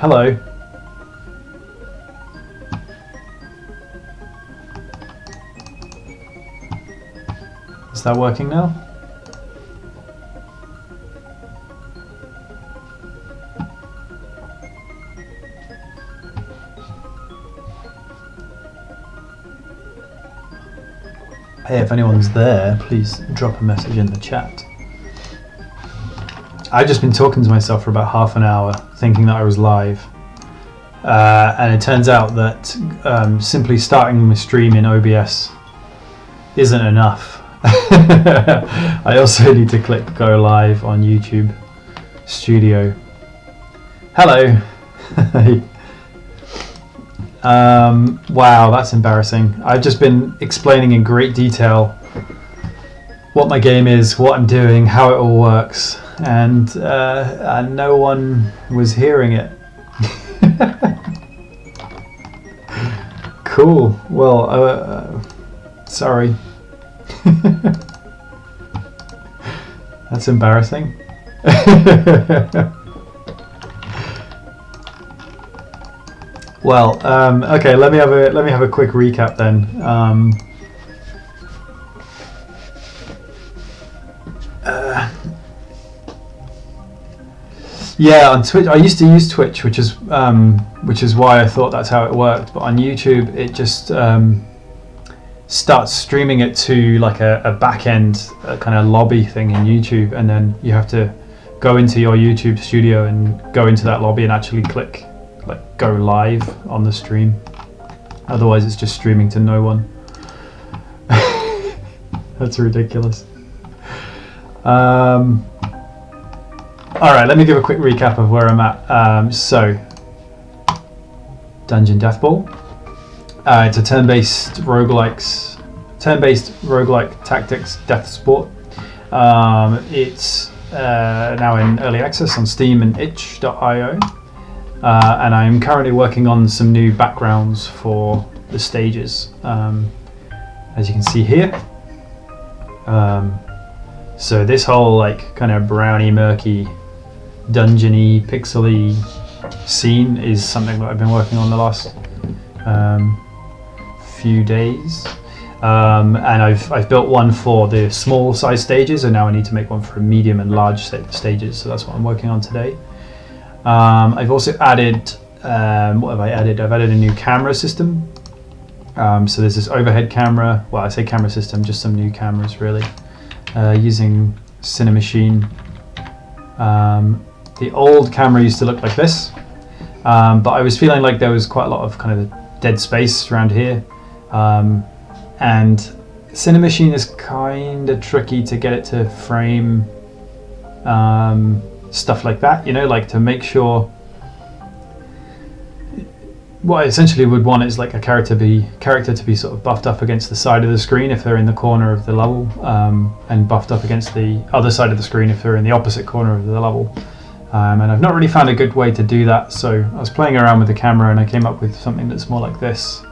Hello. Is that working now? Hey, if anyone's there, please drop a message in the chat. I've just been talking to myself for about half an hour, thinking that I was live. And it turns out that simply starting my stream in OBS isn't enough. I also need to click go live on YouTube Studio. Hello. Wow, that's embarrassing. I've just been explaining in great detail what my game is, what I'm doing, how it all works, and no one was hearing it. Cool. Well, sorry. That's embarrassing. Well, okay. Let me have a quick recap then. Yeah, on Twitch, I used to use Twitch, which is why I thought that's how it worked. But on YouTube, it just starts streaming it to like a back end kind of lobby thing in YouTube, and then you have to go into your YouTube studio and go into that lobby and actually click like go live on the stream. Otherwise, it's just streaming to no one. That's ridiculous. All right, let me give a quick recap of where I'm at. So, Dungeon Deathball. It's a turn-based roguelike tactics death sport. It's now in early access on Steam and itch.io. And I'm currently working on some new backgrounds for the stages, as you can see here. So this whole like kind of browny, murky, dungeony, pixely scene is something that I've been working on the last few days, and I've built one for the small size stages, and now I need to make one for medium and large stages. So that's what I'm working on today. I've also added, what have I added? I've added a new camera system. So there's this overhead camera. Well, I say camera system, just some new cameras really, using Cinemachine. The old camera used to look like this, but I was feeling like there was quite a lot of kind of dead space around here, and Cinemachine is kind of tricky to get it to frame stuff like that, you know, like to make sure. What I essentially would want is like a character to be sort of buffed up against the side of the screen if they're in the corner of the level, and buffed up against the other side of the screen if they're in the opposite corner of the level. And I've not really found a good way to do that, so I was playing around with the camera and I came up with something that's more like this,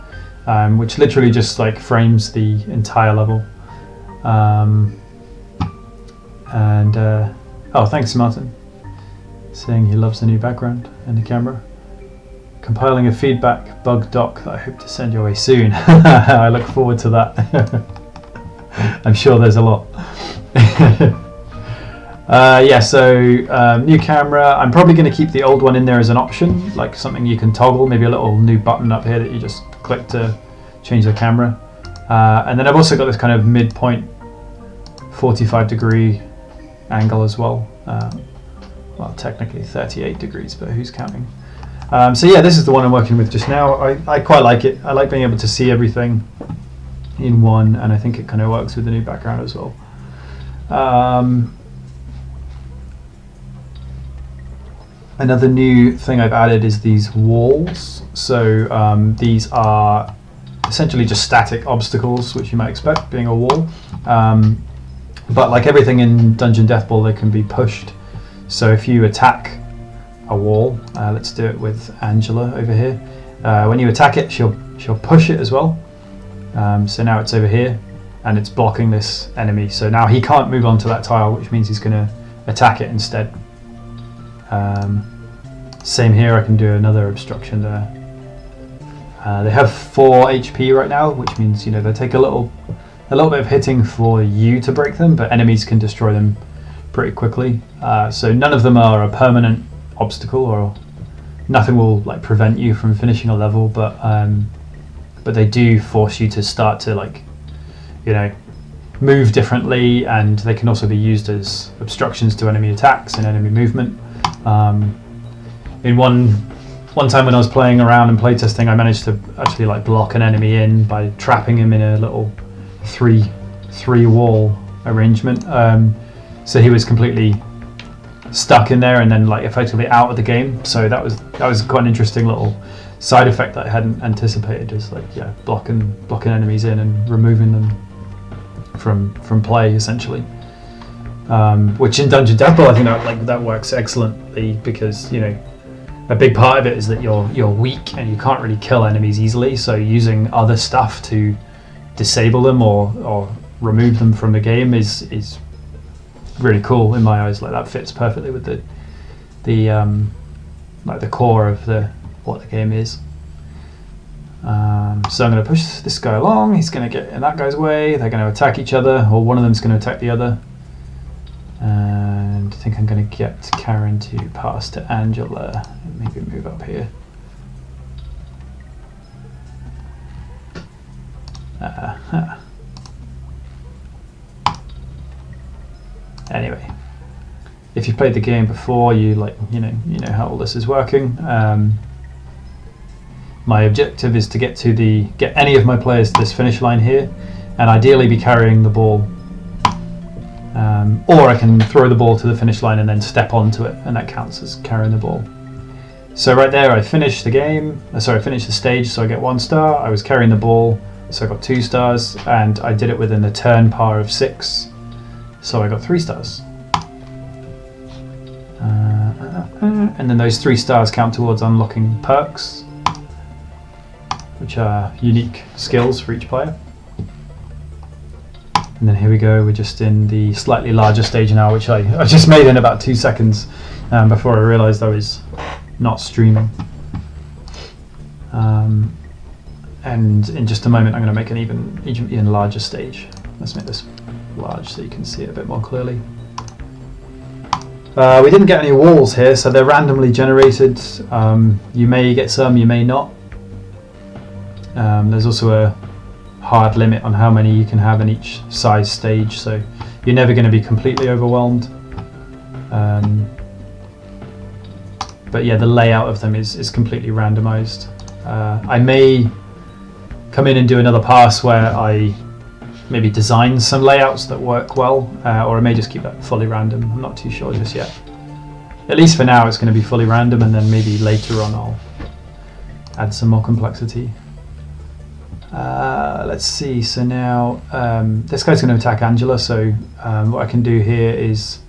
which literally just like frames the entire level. Oh, thanks Martin, saying he loves the new background and the camera. Compiling a feedback bug doc that I hope to send your way soon. I look forward to that. I'm sure there's a lot. Yeah, so new camera. I'm probably going to keep the old one in there as an option, like something you can toggle, maybe a little new button up here that you just click to change the camera. And then I've also got this kind of midpoint 45-degree angle as well. Well, technically 38 degrees, but who's counting? So yeah, this is the one I'm working with just now. I quite like it. I like being able to see everything in one, and I think it kind of works with the new background as well. Another new thing I've added is these walls. So these are essentially just static obstacles, which you might expect being a wall. But like everything in Dungeon Deathball, they can be pushed. So if you attack a wall, let's do it with Angela over here. When you attack it, she'll push it as well. So now it's over here and it's blocking this enemy. So now he can't move onto that tile, which means he's going to attack it instead. Same here, I can do another obstruction there. They have 4 HP right now, which means they take a little bit of hitting for you to break them, but enemies can destroy them pretty quickly. So none of them are a permanent obstacle, or nothing will like prevent you from finishing a level, but they do force you to start to move differently, and they can also be used as obstructions to enemy attacks and enemy movement. In one time when I was playing around and playtesting, I managed to actually block an enemy in by trapping him in a little three wall arrangement. So he was completely stuck in there and then effectively out of the game. So that was quite an interesting little side effect that I hadn't anticipated. Just blocking enemies in and removing them from play essentially. Which in Dungeon Deathball, I think that works excellently, because a big part of it is that you're weak and you can't really kill enemies easily. So using other stuff to disable them or remove them from the game is really cool in my eyes. That fits perfectly with the core of what the game is. So I'm going to push this guy along. He's going to get in that guy's way. They're going to attack each other, or one of them's going to attack the other. And I think I'm going to get Karen to pass to Angela. Maybe move up here. Anyway, if you've played the game before, you know how all this is working. My objective is to get any of my players to this finish line here, and ideally be carrying the ball. Or I can throw the ball to the finish line and then step onto it, and that counts as carrying the ball. So right there, I finished the game. I finished the stage, so I get 1 star. I was carrying the ball, so I got 2 stars, and I did it within the turn par of 6, so I got 3 stars. And then those 3 stars count towards unlocking perks, which are unique skills for each player. And then here we go, we're just in the slightly larger stage now, which I just made in about 2 seconds before I realised I was not streaming. And in just a moment I'm going to make an even larger stage. Let's make this large so you can see it a bit more clearly. We didn't get any walls here, so they're randomly generated. You may get some, you may not. There's also a hard limit on how many you can have in each size stage, so you're never going to be completely overwhelmed. But yeah, the layout of them is completely randomized. I may come in and do another pass where I maybe design some layouts that work well, or I may just keep that fully random. I'm not too sure just yet. At least for now it's going to be fully random, and then maybe later on I'll add some more complexity. Let's see, so now this guy's going to attack Angela, so what I can do here is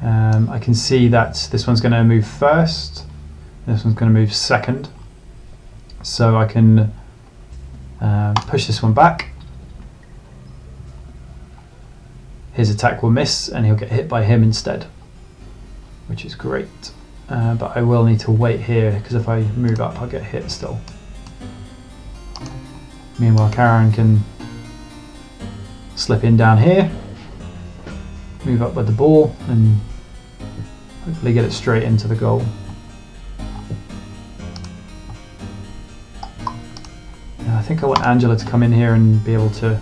I can see that this one's going to move first, this one's going to move second, so I can push this one back. His attack will miss and he'll get hit by him instead, which is great, but I will need to wait here because if I move up I'll get hit still. Meanwhile, Karen can slip in down here, move up with the ball, and hopefully get it straight into the goal. Now, I think I want Angela to come in here and be able to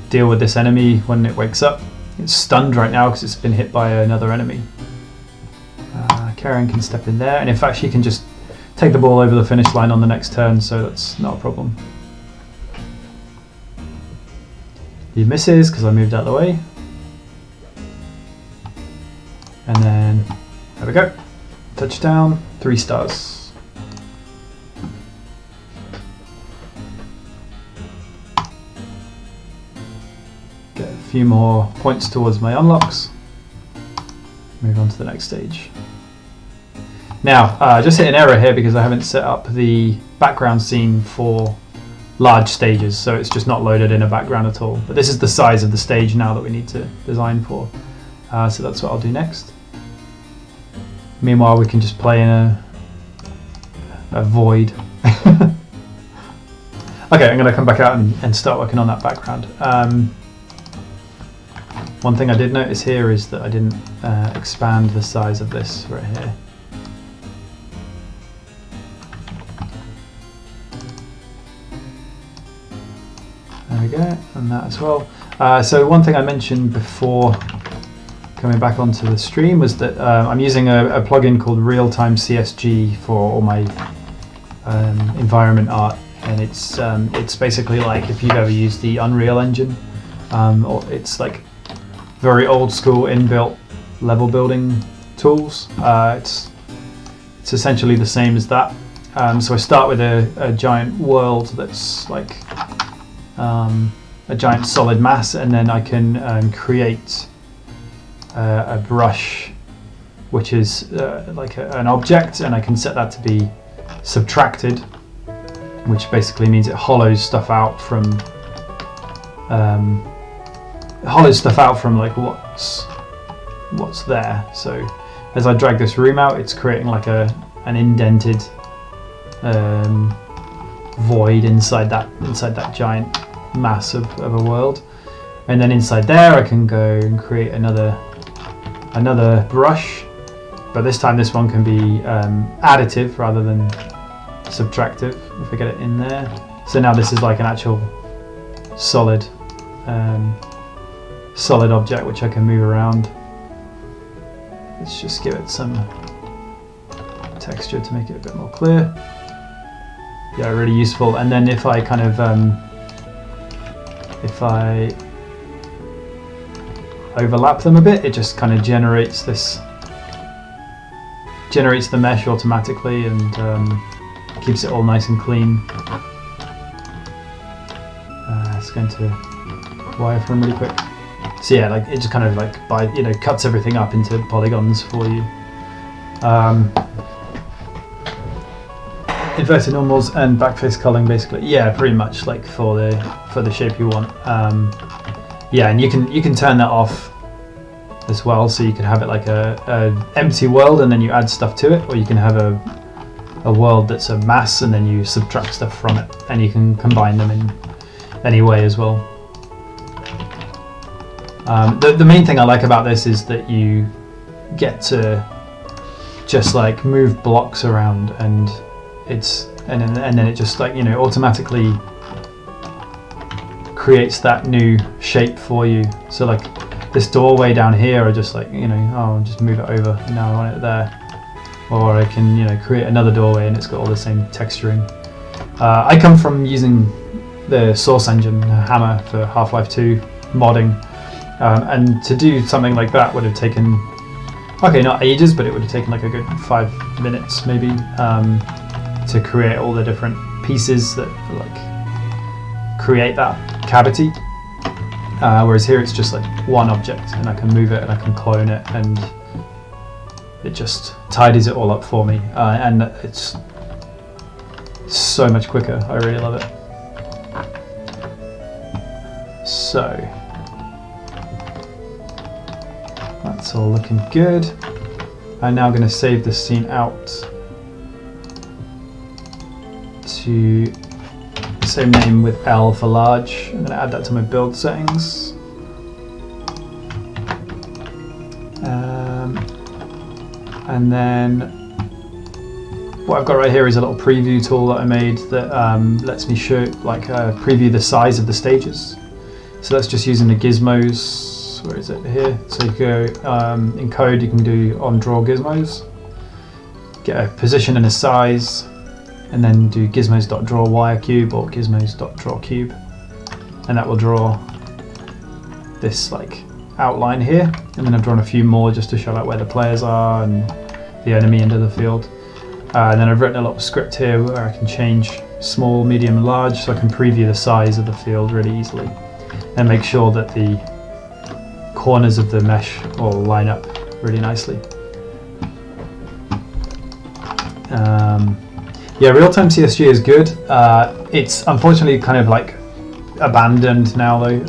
deal with this enemy when it wakes up. It's stunned right now because it's been hit by another enemy. Karen can step in there, and in fact she can just take the ball over the finish line on the next turn, so that's not a problem. He misses because I moved out of the way. And then, there we go. Touchdown, 3 stars. Get a few more points towards my unlocks. Move on to the next stage. Now, I just hit an error here because I haven't set up the background scene for large stages, so it's just not loaded in a background at all. But this is the size of the stage now that we need to design for, so that's what I'll do next. Meanwhile, we can just play in a void. Okay, I'm going to come back out and start working on that background. One thing I did notice here is that I didn't expand the size of this right here. There we go, and that as well. So one thing I mentioned before coming back onto the stream was that I'm using a plugin called Real-Time CSG for all my environment art, and it's basically like if you've ever used the Unreal Engine, or it's like very old school inbuilt level building tools. It's essentially the same as that. So I start with a giant world that's like a giant solid mass, and then I can create a brush which is like an object, and I can set that to be subtracted, which basically means it hollows stuff out from like what's there. So as I drag this room out, it's creating like an indented void inside that giant mass of a world, and then inside there I can go and create another brush, but this time this one can be additive rather than subtractive, if I get it in there. So now this is like an actual solid object which I can move around. Let's just give it some texture to make it a bit more clear. Yeah, really useful. And then if I kind of if I overlap them a bit, it just kind of generates the mesh automatically, and keeps it all nice and clean. It's going to wireframe really quick. So yeah, like it just kind of like cuts everything up into polygons for you. Inverted normals and backface culling, basically. Yeah, pretty much like for the shape you want. Yeah, and you can turn that off as well, so you can have it like a empty world and then you add stuff to it, or you can have a world that's a mass and then you subtract stuff from it, and you can combine them in any way as well. The main thing I like about this is that you get to just like move blocks around, and then it just like automatically creates that new shape for you. So like this doorway down here, I just like I'll just move it over, and now I want it there. Or I can create another doorway and it's got all the same texturing. I come from using the Source Engine Hammer for Half-Life 2 modding, and to do something like that would have taken, okay, not ages, but it would have taken like a good 5 minutes maybe, to create all the different pieces that like create that cavity. Whereas here it's just like one object, and I can move it and I can clone it, and it just tidies it all up for me, and it's so much quicker. I really love it. So that's all looking good. I'm now going to save this scene out to the same name with L for large. I'm going to add that to my build settings. And then what I've got right here is a little preview tool that I made that lets me show, like, preview the size of the stages. So that's just using the gizmos. Where is it? Here. So you go in code, you can do on draw gizmos, get a position and a size, and then do gizmos.draw wire cube or gizmos.draw cube, and that will draw this like outline here. And then I've drawn a few more just to show like where the players are and the enemy into the field. And then I've written a little script here where I can change small, medium, and large, so I can preview the size of the field really easily and make sure that the corners of the mesh all line up really nicely. Yeah, real-time CSG is good. It's unfortunately kind of like abandoned now though.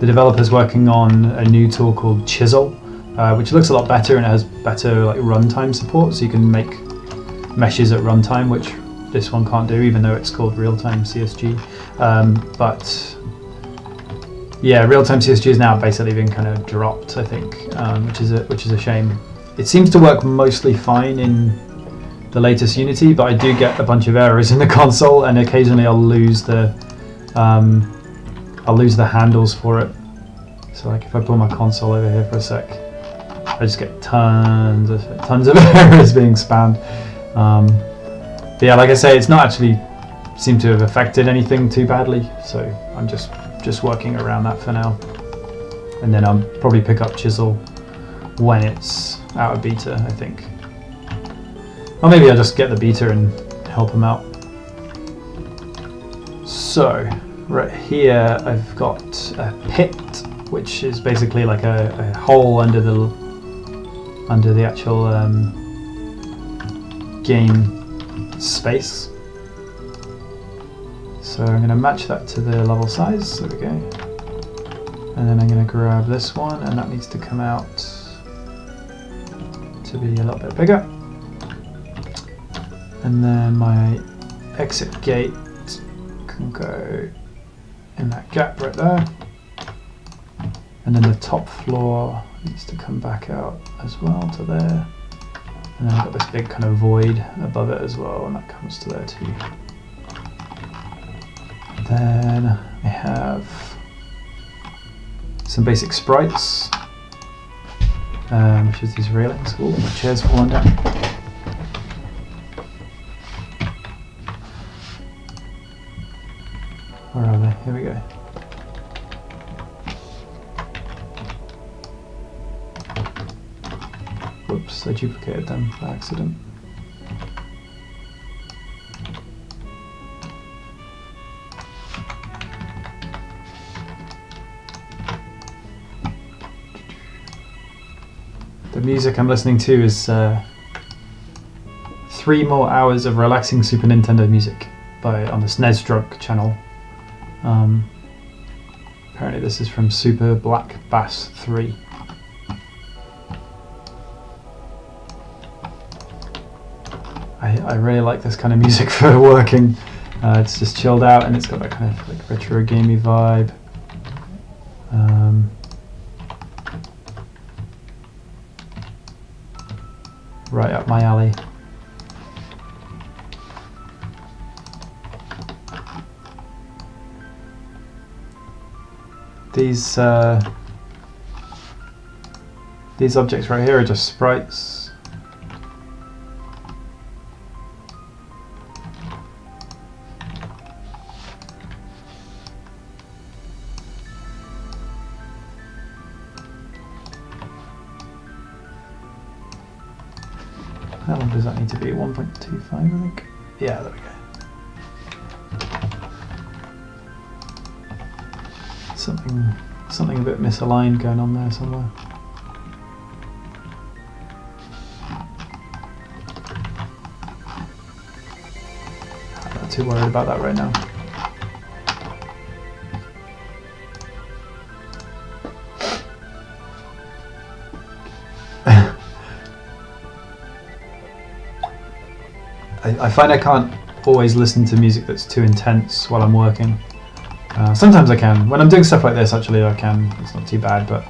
The developer's working on a new tool called Chisel, which looks a lot better, and it has better like runtime support, so you can make meshes at runtime, which this one can't do, even though it's called real-time CSG. But yeah, real-time CSG is now basically been kind of dropped, I think, which is a shame. It seems to work mostly fine in the latest Unity, but I do get a bunch of errors in the console, and occasionally I'll lose the handles for it. So like if I pull my console over here for a sec, I just get tons of errors being spammed. But yeah, like I say, it's not actually seemed to have affected anything too badly, so I'm just working around that for now. And then I'll probably pick up Chisel when it's out of beta, I think. Or maybe I'll just get the beta and help them out. So, right here I've got a pit, which is basically like a hole under the actual game space. So I'm going to match that to the level size, there we go. And then I'm going to grab this one, and that needs to come out to be a little bit bigger. And then my exit gate can go in that gap right there. And then the top floor needs to come back out as well to there. And then I've got this big kind of void above it as well, and that comes to there too. Then I have some basic sprites, which is these railings. Oh, my chair's falling down. Where are they? Here we go. Whoops, I duplicated them by accident. The music I'm listening to is 3 More Hours of Relaxing Super Nintendo Music on the SNES Drunk channel. Apparently this is from Super Black Bass 3. I really like this kind of music for working. It's just chilled out, and it's got that kind of like retro gamey vibe. Right up my alley. These objects right here are just sprites. How long does that need to be? 1.25, I think. Yeah, there we go. Something a bit misaligned going on there somewhere. I'm not too worried about that right now. I find I can't always listen to music that's too intense while I'm working. Sometimes I can. When I'm doing stuff like this, actually, I can. It's not too bad, but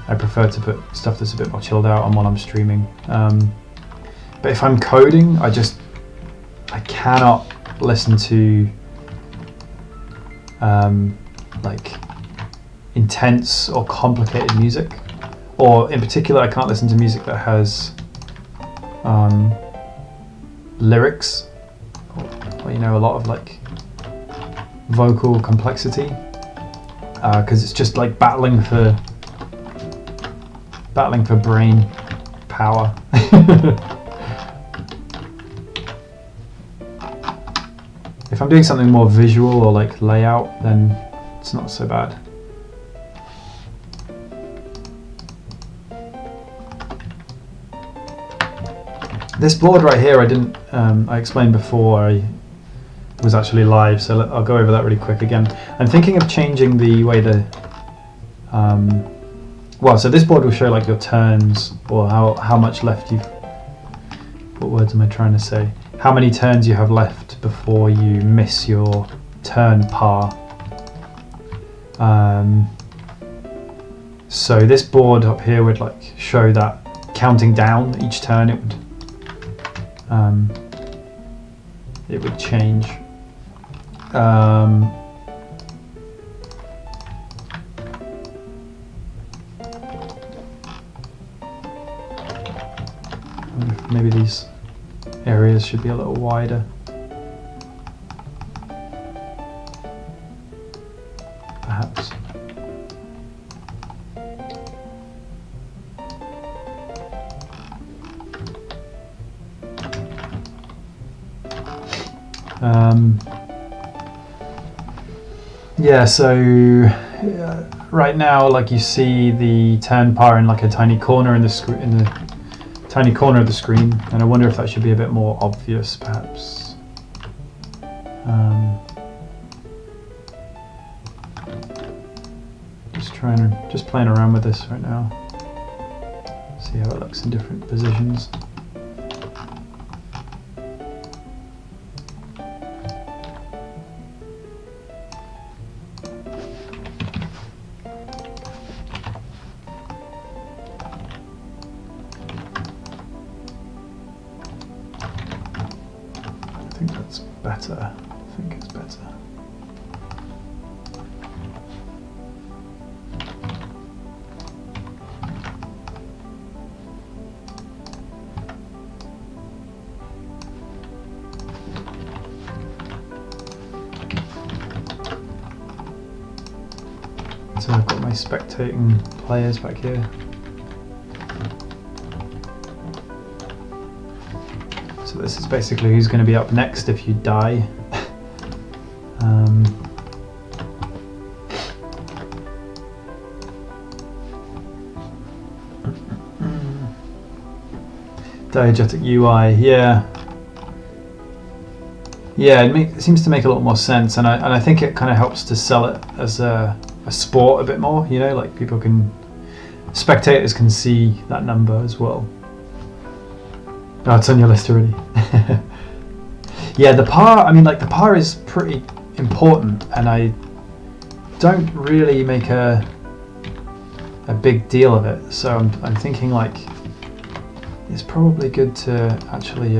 I prefer to put stuff that's a bit more chilled out on while I'm streaming. But if I'm coding, I cannot listen to like intense or complicated music. Or in particular, I can't listen to music that has lyrics, or you know, a lot of like vocal complexity, because it's just like battling for brain power. If I'm doing something more visual or like layout, then it's not so bad. This board right here, I explained before I was actually live, so I'll go over that really quick again. I'm thinking of changing the way the well, so this board will show like your turns, or how much left you've, what words am I trying to say? How many turns you have left before you miss your turn par. So this board up here would like show that counting down each turn it would change. Maybe these areas should be a little wider. Perhaps. Yeah, so right now, like you see the turn par in like a tiny corner in the tiny corner of the screen, and I wonder if that should be a bit more obvious, perhaps. Just playing around with this right now. See how it looks in different positions. I think that's better. I think it's better. So I've got my spectating players back here. So this is basically who's going to be up next if you die. Diegetic UI, yeah. Yeah, it seems to make a lot more sense, and I think it kind of helps to sell it as a sport a bit more, you know, like spectators can see that number as well. Oh, it's on your list already. Yeah, the par, I mean, like the par is pretty important, and I don't really make a big deal of it, so I'm thinking like it's probably good to actually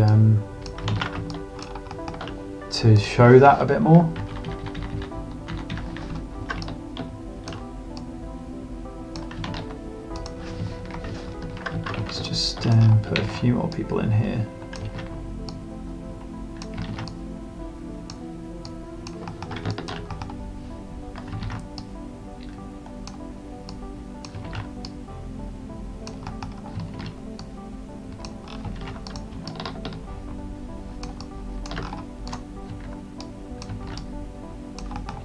to show that a bit more. Let's just put a few more people in here.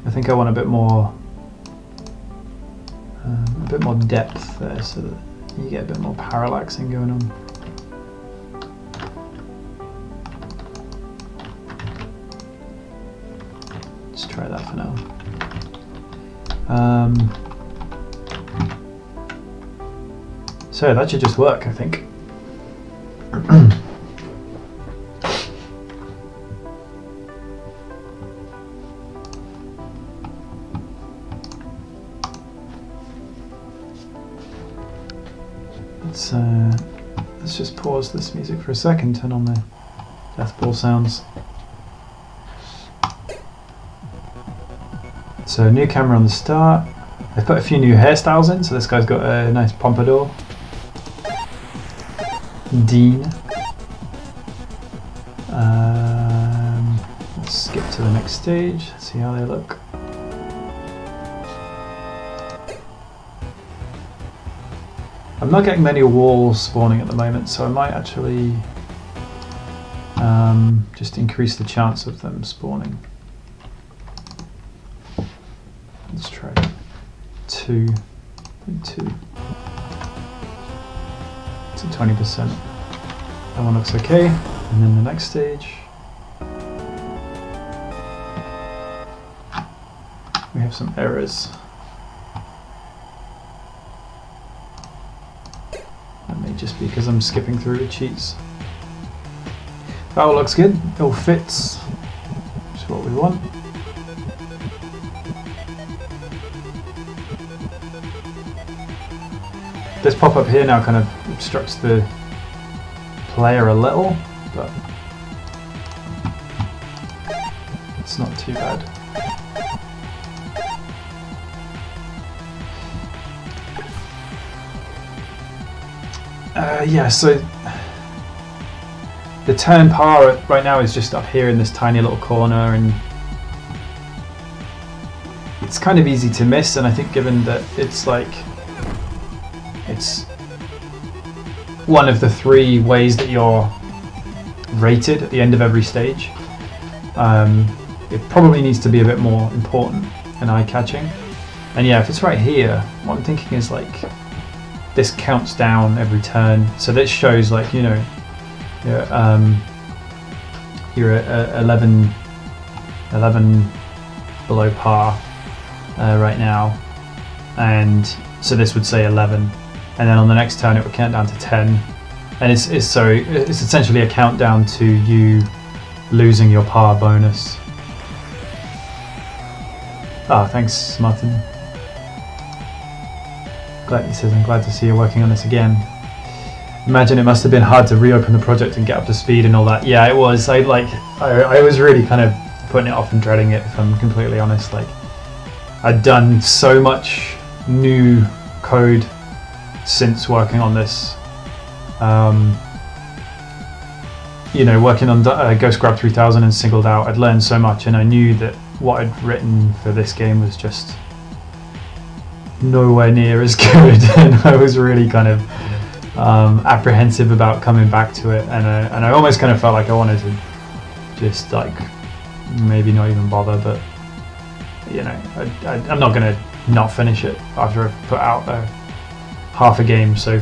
I think I want a bit more depth there, so that you get a bit more parallaxing going on. Let's try that for now. So that should just work, I think. Let's just pause this music for a second, turn on the Deathball sounds. So new camera on the start. They've put a few new hairstyles in, so this guy's got a nice pompadour. Dean. Let's skip to the next stage, see how they look. I'm not getting many walls spawning at the moment, so I might actually just increase the chance of them spawning. Let's try 2. To 20%. That one looks okay. And then the next stage, we have some errors. because I'm skipping through the cheats. That all looks good, it all fits, which is what we want. This pop-up here now kind of obstructs the player a little, but it's not too bad. Yeah, so the turn par right now is just up here in this tiny little corner, and it's kind of easy to miss, and I think given that it's one of the 3 ways that you're rated at the end of every stage, it probably needs to be a bit more important and eye-catching. And yeah, if it's right here, what I'm thinking is like this counts down every turn, so this shows like, you know, you're at 11 below par right now, and so this would say 11, and then on the next turn it would count down to 10, and it's essentially a countdown to you losing your par bonus. Ah, thanks Martin. He says, I'm glad to see you're working on this again. Imagine it must have been hard to reopen the project and get up to speed and all that. Yeah, it was. I was really kind of putting it off and dreading it, if I'm completely honest. Like, I'd done so much new code since working on this. You know, working on Ghost Grab 3000 and Singled Out, I'd learned so much, and I knew that what I'd written for this game was just nowhere near as good, and I was really kind of apprehensive about coming back to it, and I almost kind of felt like I wanted to just like maybe not even bother, but you know, I'm not going to not finish it after I've put out half a game. So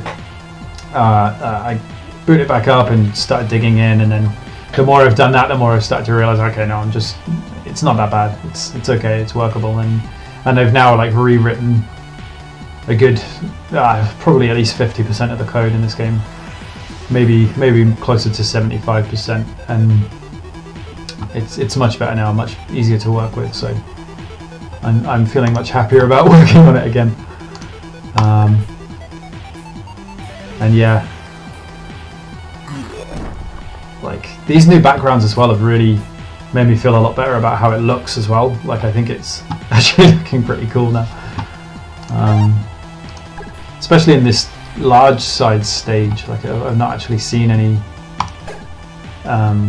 I booted it back up and started digging in, and then the more I've done that, the more I've started to realize, okay, no, it's not that bad, it's okay, it's workable, and I've now like rewritten a good probably at least 50% of the code in this game, maybe closer to 75%, and it's much better now, much easier to work with, so I'm feeling much happier about working on it again. And yeah, like these new backgrounds as well have really made me feel a lot better about how it looks as well. Like, I think it's actually looking pretty cool now. Especially in this large size stage, like I've not actually seen any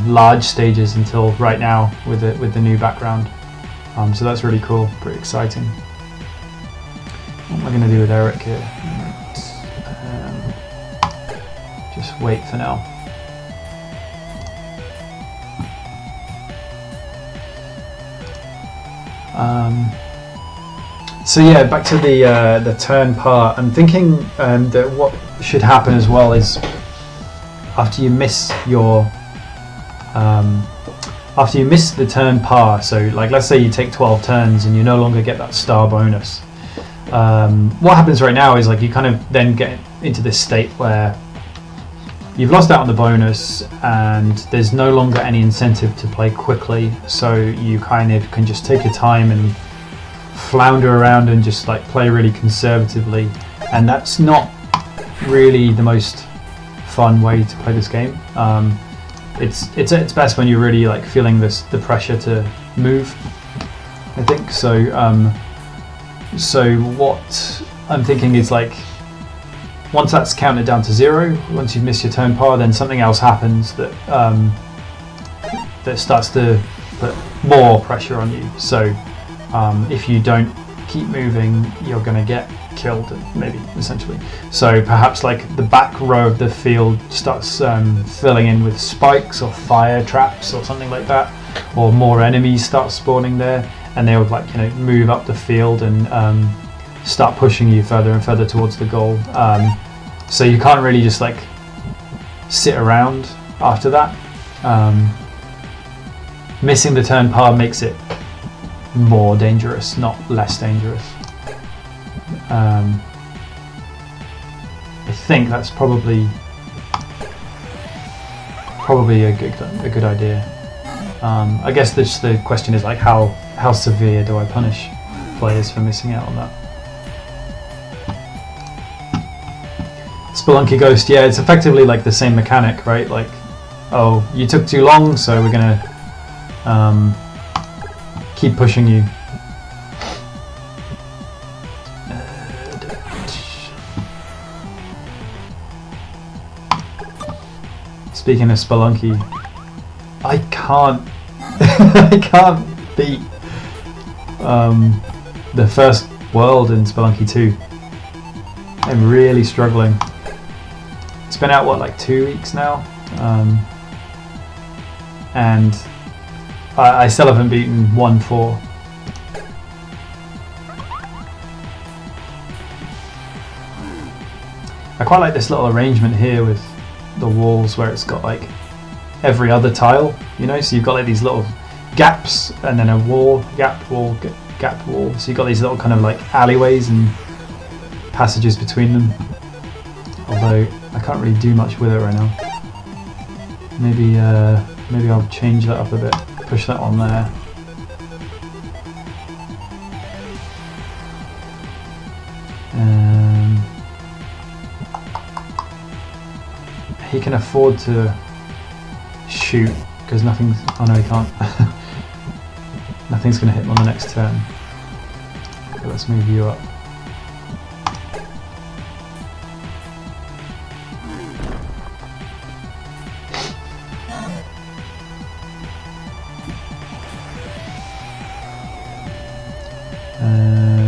large stages until right now with the new background. So that's really cool, pretty exciting. What am I going to do with Eric here? Just wait for now. So yeah, back to the turn part. I'm thinking that what should happen as well is after you miss the turn par, so like let's say you take 12 turns and you no longer get that star bonus. What happens right now is like you kind of then get into this state where you've lost out on the bonus and there's no longer any incentive to play quickly, so you kind of can just take your time and flounder around and just like play really conservatively, and that's not really the most fun way to play this game. It's at its best when you're really like feeling the pressure to move, I think. So what I'm thinking is like once that's counted down to 0, once you've missed your turn par, then something else happens that that starts to put more pressure on you. So if you don't keep moving, you're going to get killed, maybe, essentially. So perhaps like the back row of the field starts filling in with spikes or fire traps or something like that, or more enemies start spawning there, and they'll like, you know, move up the field and start pushing you further and further towards the goal. So you can't really just like sit around after that. Missing the turn par makes it more dangerous, not less dangerous. I think that's probably probably a good idea. I guess the question is like how severe do I punish players for missing out on that? Spelunky Ghost, yeah, it's effectively like the same mechanic, right? Like, oh, you took too long, so we're gonna keep pushing you. Speaking of Spelunky, I can't I can't beat the first world in Spelunky 2. I'm really struggling. It's been out, what, like 2 weeks now? And I still haven't beaten 1-4. I quite like this little arrangement here with the walls where it's got like every other tile, you know, so you've got like these little gaps and then a wall, gap, wall, gap, wall. So you've got these little kind of like alleyways and passages between them. Although I can't really do much with it right now. Maybe I'll change that up a bit. Push that on there. He can afford to shoot because nothing's. Oh no, he can't. Nothing's going to hit him on the next turn. So let's move you up.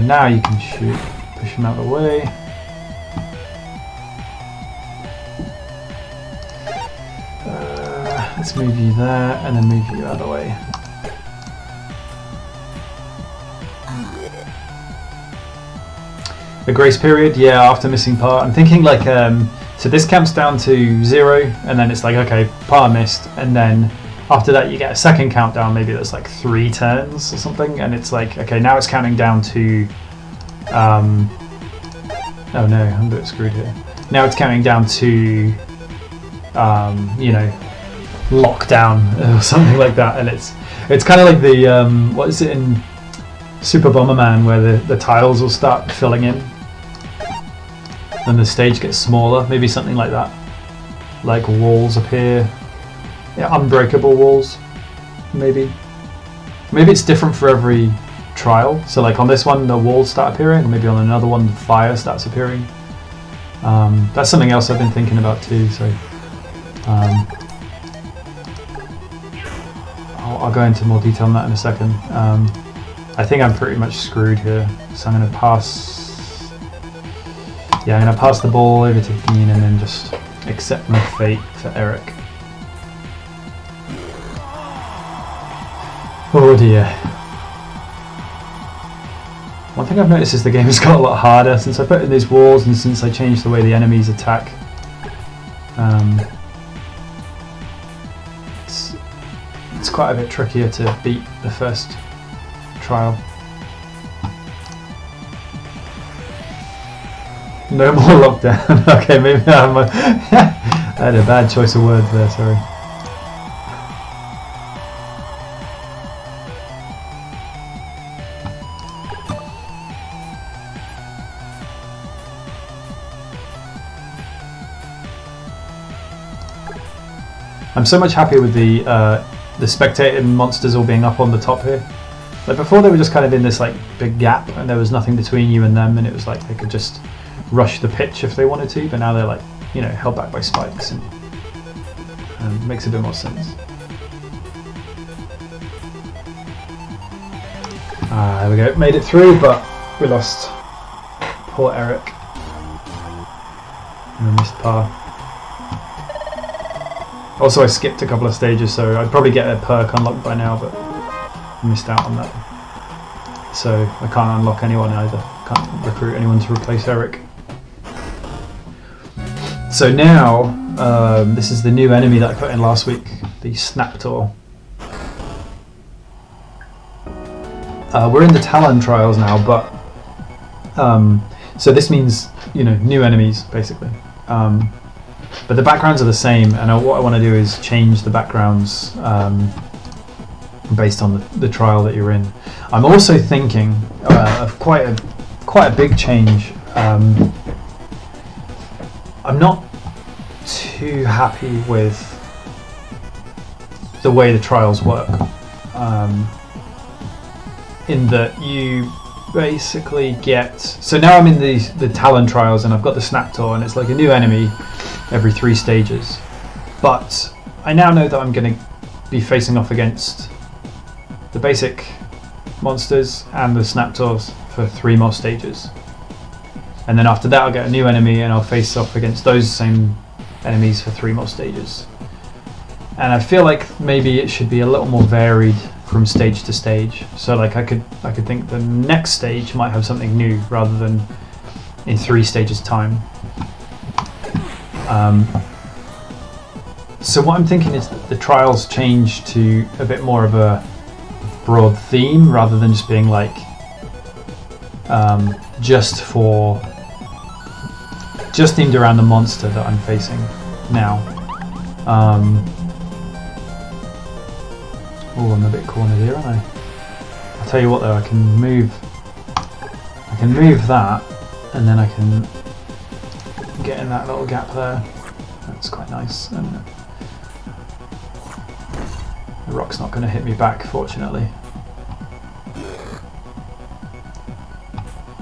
Now you can shoot. Push him out of the way. Let's move you there and then move you out of the way. A grace period, yeah, after missing part. I'm thinking like, so this counts down to 0 and then it's like, okay, part missed, and then after that you get a second countdown, maybe that's like 3 turns or something, and it's like, okay, now it's counting down to, oh no, I'm a bit screwed here. Now it's counting down to, you know, lockdown or something like that, and it's kind of like the what is it in Super Bomberman where the tiles will start filling in and the stage gets smaller, maybe something like that, like walls appear, yeah, unbreakable walls, maybe it's different for every trial, so like on this one the walls start appearing, or maybe on another one the fire starts appearing. That's something else I've been thinking about too, so I'll go into more detail on that in a second. I think I'm pretty much screwed here, so I'm going to pass. Yeah, I'm going to pass the ball over to Dean and then just accept my fate for Eric. Oh dear. One thing I've noticed is the game has got a lot harder since I put in these walls and since I changed the way the enemies attack. It's quite a bit trickier to beat the first trial. No more lockdown. Okay, maybe I had a bad choice of words there, sorry. I'm so much happier with the spectator monsters all being up on the top here. Like before they were just kind of in this like big gap and there was nothing between you and them, and it was like they could just rush the pitch if they wanted to, but now they're like, you know, held back by spikes, and it makes a bit more sense. There we go, made it through, but we lost poor Eric. And I missed par. Also I skipped a couple of stages, so I'd probably get a perk unlocked by now, but I missed out on that. So I can't unlock anyone either. Can't recruit anyone to replace Eric. So now, this is the new enemy that I put in last week, the Snaptor. We're in the Talon trials now, but so this means, you know, new enemies basically. But the backgrounds are the same, and what I want to do is change the backgrounds based on the trial that you're in. I'm also thinking of quite a big change. I'm not too happy with the way the trials work, in that you basically get, so now I'm in the Talon trials and I've got the Snaptor, and it's like a new enemy every 3 stages, but I now know that I'm going to be facing off against the basic monsters and the Snaptors for 3 more stages, and then after that I'll get a new enemy and I'll face off against those same enemies for 3 more stages. And I feel like maybe it should be a little more varied from stage to stage. So like I could think the next stage might have something new rather than in 3 stages time. So what I'm thinking is that the trials change to a bit more of a broad theme rather than just being like just themed around the monster that I'm facing now. Oh, I'm a bit cornered here, aren't I? I'll tell you what though, I can move that, and then I can get in that little gap there. That's quite nice. And the rock's not going to hit me back, fortunately.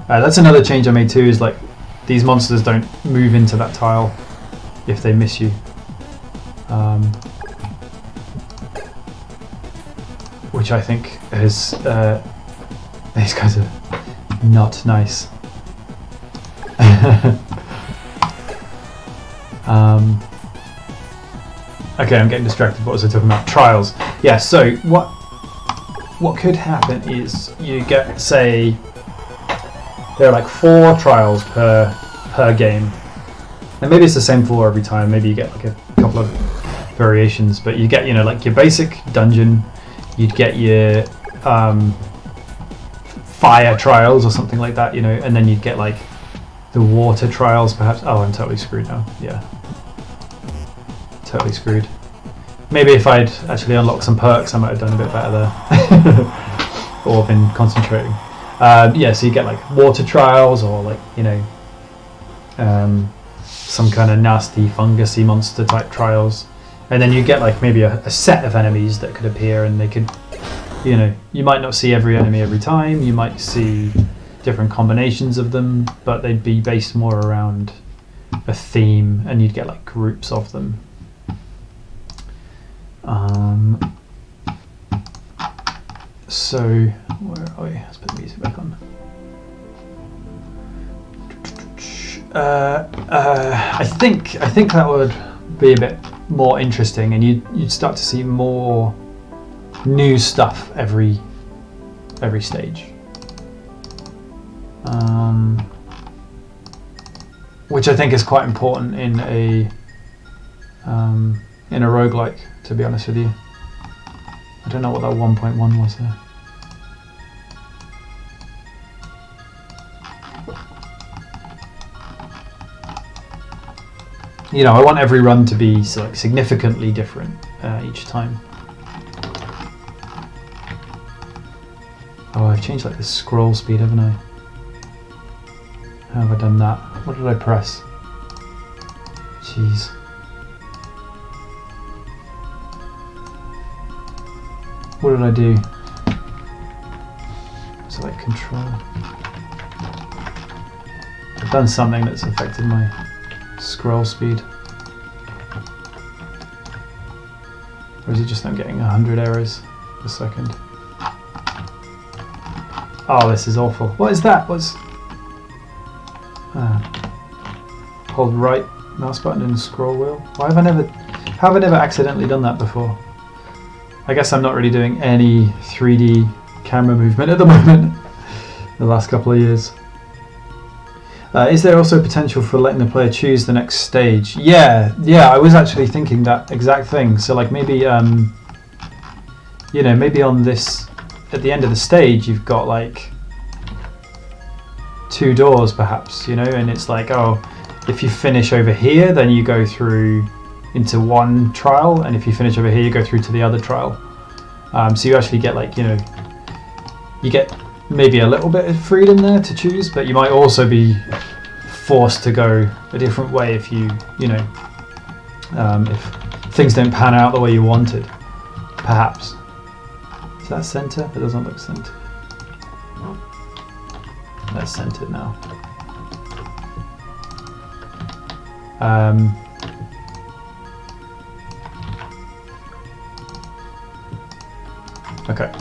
That's another change I made too, is like these monsters don't move into that tile if they miss you. Which I think is these guys are not nice. Okay, I'm getting distracted. What was I talking about? Trials. Yeah. So what could happen is you get, say, there are like 4 trials per game, and maybe it's the same 4 every time. Maybe you get like a couple of variations, but you get, you know, like your basic dungeon. You'd get your fire trials or something like that, you know, and then you'd get like the water trials perhaps. Oh, I'm totally screwed now. Yeah, totally screwed. Maybe if I'd actually unlocked some perks I might have done a bit better there. Or been concentrating. Yeah, so you get like water trials, or like, you know, some kind of nasty fungusy monster type trials. And then you get like maybe a set of enemies that could appear, and they could, you know, you might not see every enemy every time, you might see different combinations of them, but they'd be based more around a theme, and you'd get like groups of them. So, where are we? Let's put the music back on. I think that would be a bit more interesting, and you'd start to see more new stuff every stage, which I think is quite important in a roguelike, to be honest with you. I don't know what that 1.1 was there. You know, I want every run to be like significantly different each time. Oh, I've changed like the scroll speed, haven't I? How have I done that? What did I press? Jeez. What did I do? Select control. I've done something that's affected my scroll speed. Or is it just I'm getting 100 errors a second? Oh, this is awful. What is that? What's... hold right mouse button and scroll wheel. Why have I never... How have I never accidentally done that before? I guess I'm not really doing any 3D camera movement at the moment. The last couple of years. Is there also potential for letting the player choose the next stage? Yeah, I was actually thinking that exact thing. So like maybe, you know, maybe on this, at the end of the stage, you've got like 2 doors perhaps, you know, and it's like, oh, if you finish over here, then you go through into one trial, and if you finish over here, you go through to the other trial. So you actually get like, you know, you get maybe a little bit of freedom there to choose, but you might also be forced to go a different way if you know, if things don't pan out the way you wanted, perhaps. Is that center? It doesn't look centered. That's centered now. Okay.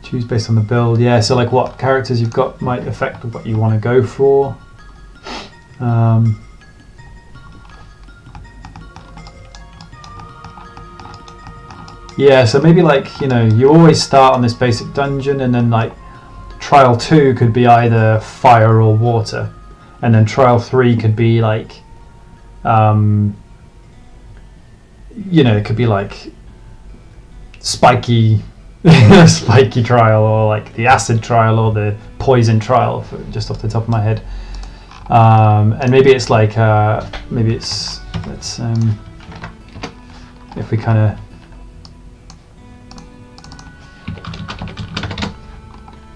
Choose based on the build. Yeah, so like what characters you've got might affect what you want to go for. Yeah, so maybe like, you know, you always start on this basic dungeon, and then like trial 2 could be either fire or water, and then trial 3 could be like, you know, it could be like spiky spiky trial, or like the acid trial, or the poison trial, just off the top of my head. And maybe it's like maybe it's, let's if we kind of,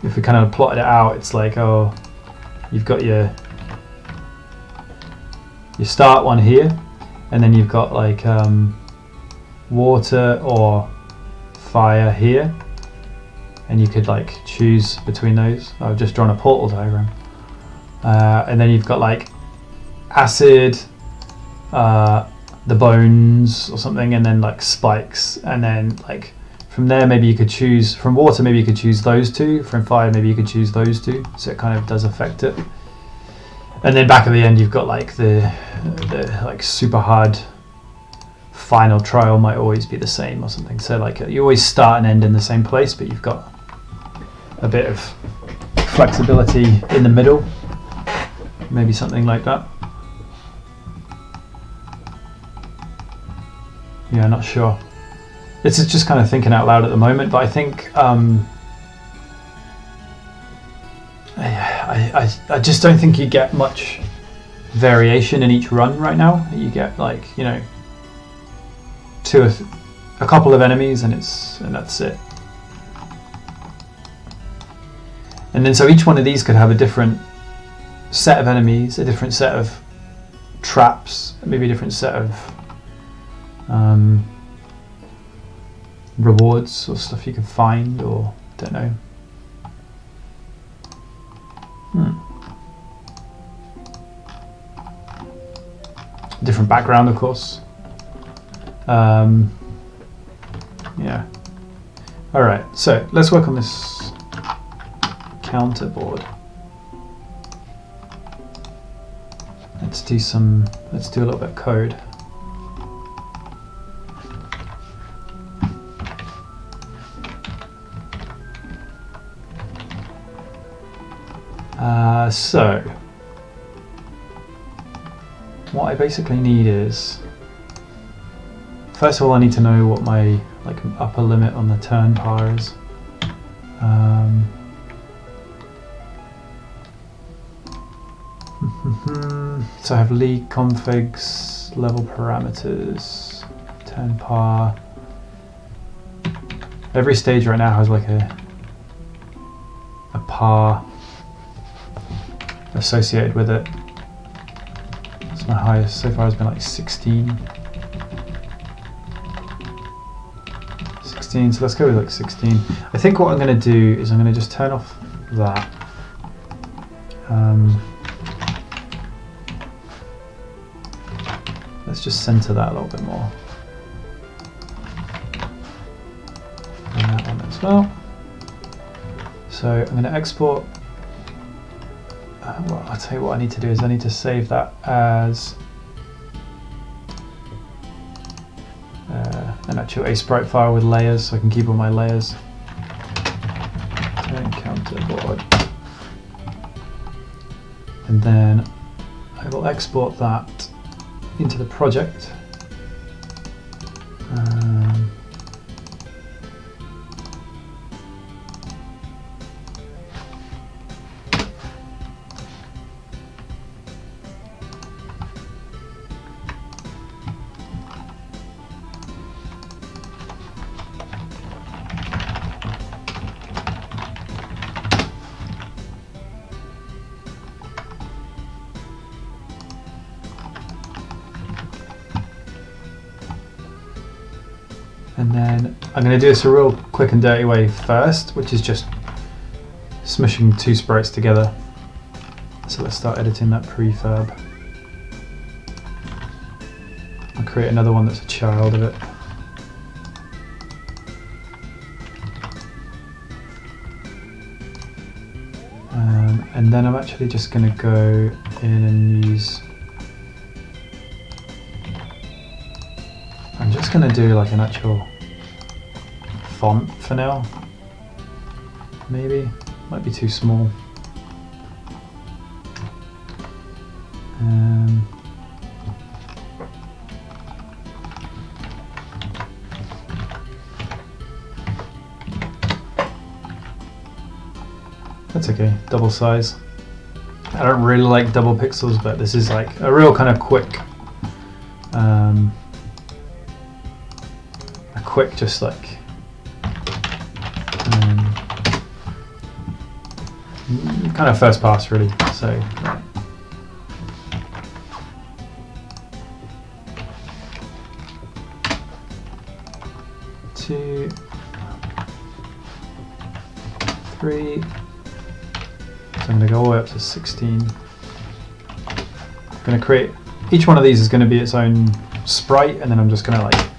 if we kind of plotted it out, it's like, oh, you've got your start one here, and then you've got like water or fire here, and you could like choose between those. I've just drawn a portal diagram. And then you've got like acid, the bones or something, and then like spikes, and then like from there maybe you could choose, from water maybe you could choose those two, from fire maybe you could choose those two, so it kind of does affect it. And then back at the end you've got like the like super hard final trial might always be the same or something, so like you always start and end in the same place, but you've got a bit of flexibility in the middle, maybe something like that. Yeah, not sure. This is just kind of thinking out loud at the moment, but I think I just don't think you get much variation in each run right now. You get like, you know, a couple of enemies, and that's it. And then so each one of these could have a different set of enemies, a different set of traps, maybe a different set of rewards or stuff you can find, or don't know. Different background, of course. Yeah. All right. So let's work on this counter board. Let's do a little bit of code. So what I basically need is, first of all, I need to know what my like upper limit on the turn power is. So I have league configs, level parameters, turn par. Every stage right now has like a par associated with it. So my highest so far has been like 16. 16, so let's go with like 16. I think what I'm going to do is I'm going to just turn off that. Let's just center that a little bit more. And that one as well. So I'm going to export. Well, I'll tell you what I need to do is I need to save that as an actual sprite file with layers, so I can keep all my layers. Turn counter board. And then I will export that into the project. And then I'm going to do this a real quick and dirty way first, which is just smushing two sprites together. So let's start editing that prefab. I'll create another one that's a child of it. And then I'm actually just going to go in and use... I'm just going to do like an actual font for now. Maybe. Might be too small. That's okay, double size. I don't really like double pixels, but this is like a real kind of quick, just like kind of first pass really. So right. 2, 3. So I'm going to go all the way up to 16. I'm going to create, each one of these is going to be its own sprite, and then I'm just going to like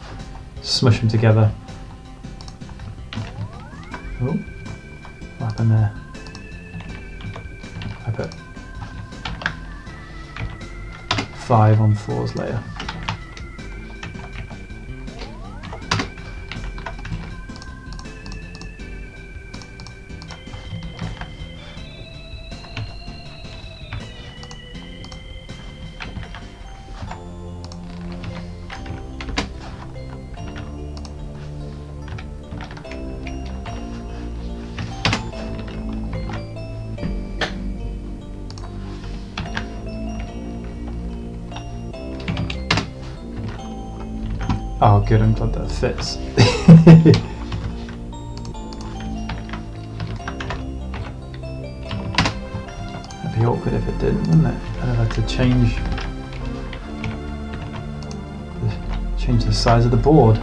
smush them together. Oh, what happened there? I put 5 on 4's layer. Oh good, I'm glad that fits. That'd be awkward if it didn't, wouldn't it? I'd have had to change the size of the board.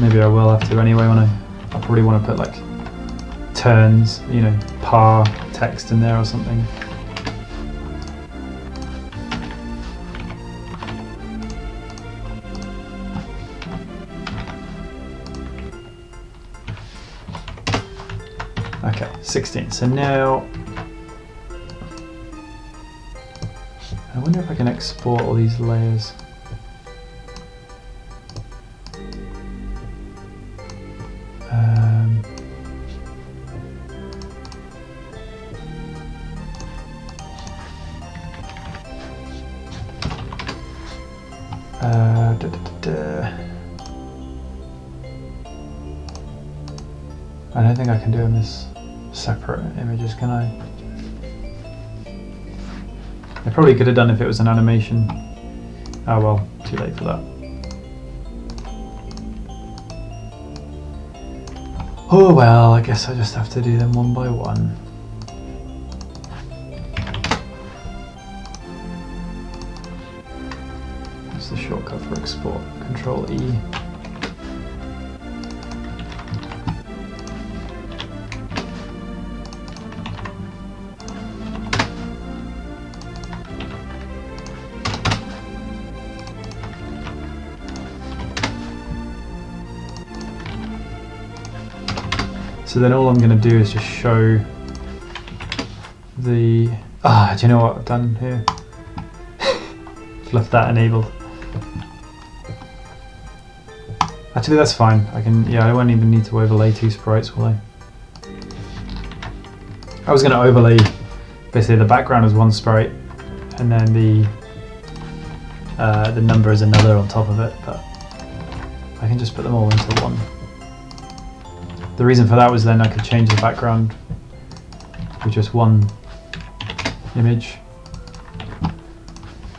Maybe I will have to anyway when I'll probably want to put like turns, you know, par text in there or something. Okay, 16. So now, I wonder if I can export all these layers. I don't think I can do them as separate images, can I? I probably could have done if it was an animation. Oh well, too late for that. Oh well, I guess I just have to do them one by one. What's the shortcut for export? Control E. So then all I'm going to do is just show the... do you know what I've done here? Left that enabled. Actually that's fine. I can, yeah, I won't even need to overlay two sprites, will I? I was going to overlay basically the background as one sprite and then the number is another on top of it, but I can just put them all into one. The reason for that was then I could change the background with just one image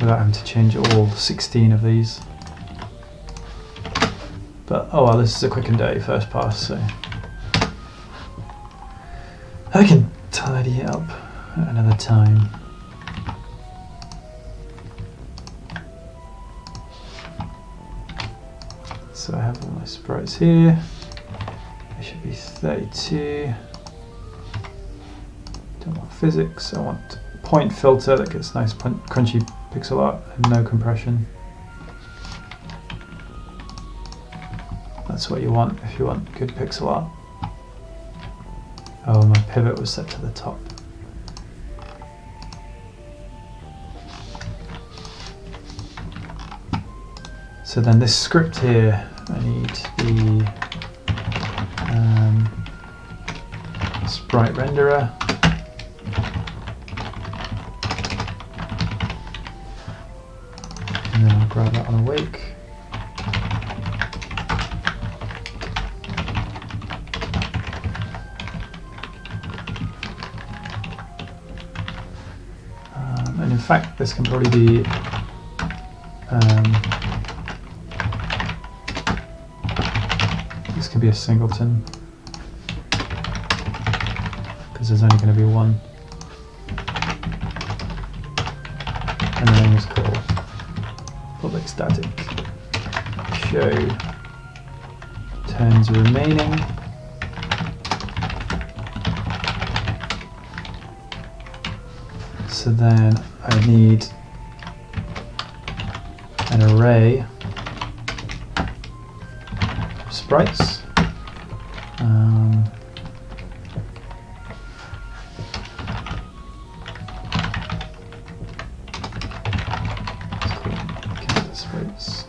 without having to change all 16 of these. But oh well, this is a quick and dirty first pass, so I can tidy it up at another time. So I have all my sprites here. They should be 32. Don't want physics. I want point filter that gets nice crunchy pixel art and no compression. That's what you want if you want good pixel art. Oh, my pivot was set to the top. So then this script here, I need the sprite renderer. And then I'll grab that on awake. And in fact, this can probably be this can be a singleton because there's only going to be one. And then it's called public static show turns remaining. So then I need an array of sprites. Sprites.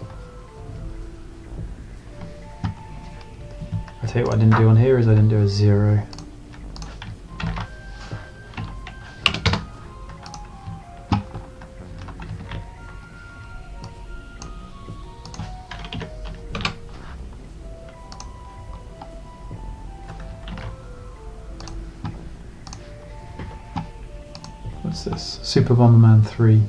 I tell you what I didn't do on here is I didn't do a 0. What's this? Super Bomberman 3.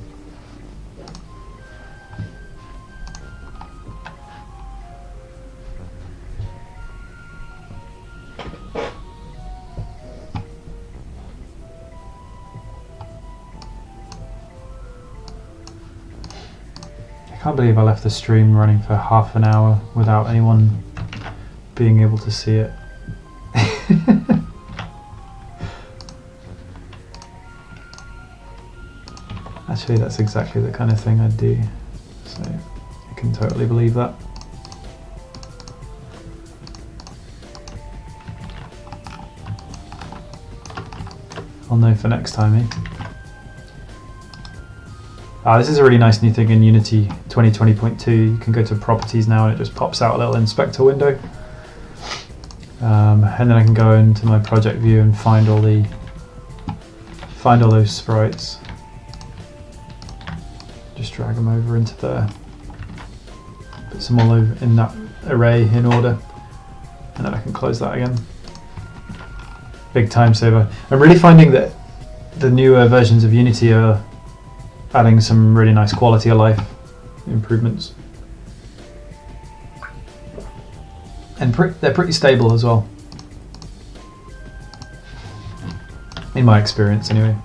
I can't believe I left the stream running for half an hour without anyone being able to see it. Actually, that's exactly the kind of thing I'd do, so I can totally believe that. I'll know for next time, eh? This is a really nice new thing in Unity 2020.2. You can go to properties now and it just pops out a little inspector window. And then I can go into my project view and find all those sprites. Just drag them over into there. Put some all over in that array in order. And then I can close that again. Big time saver. I'm really finding that the newer versions of Unity are adding some really nice quality of life improvements. And they're pretty stable as well. In my experience, anyway.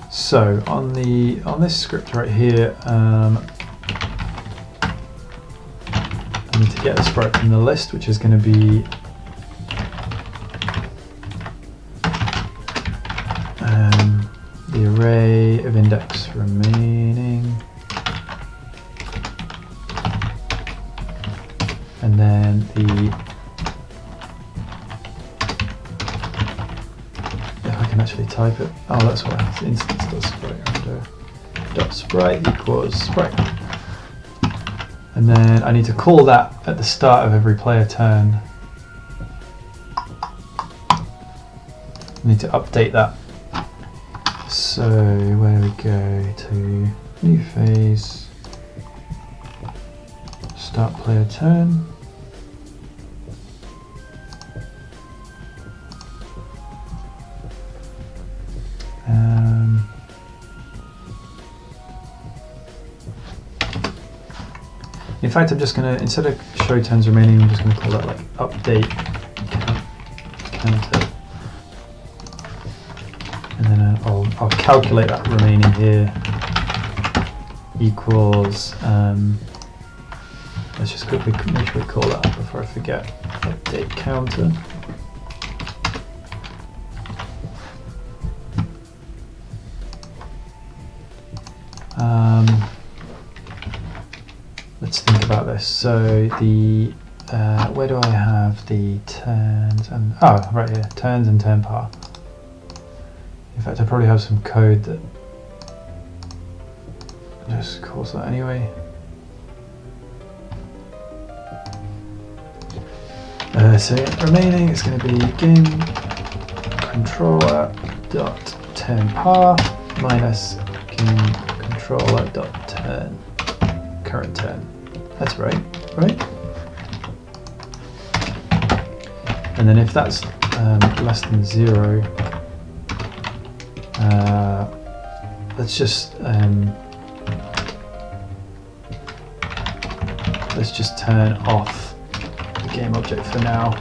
So on this script right here, I need to get a sprite from the list, which is going to be the array of index remaining, and then if I can actually type it, oh that's why it's instance.sprite equals sprite, and then I need to call that at the start of every player turn. I need to update that. So where we go to new phase, start player turn. In fact, I'm just going to, instead of show turns remaining, I'm just going to call that like update counter. And then I'll calculate that remaining here equals, let's just quickly make sure we call that up before I forget, update counter. Let's think about this. So the where do I have the turns and right here, turns and turn par. In fact, I probably have some code that just calls that anyway. So remaining is going to be game controller dot turn par minus game controller dot turn current turn. That's right? And then if that's less than 0, let's just turn off the game object for now.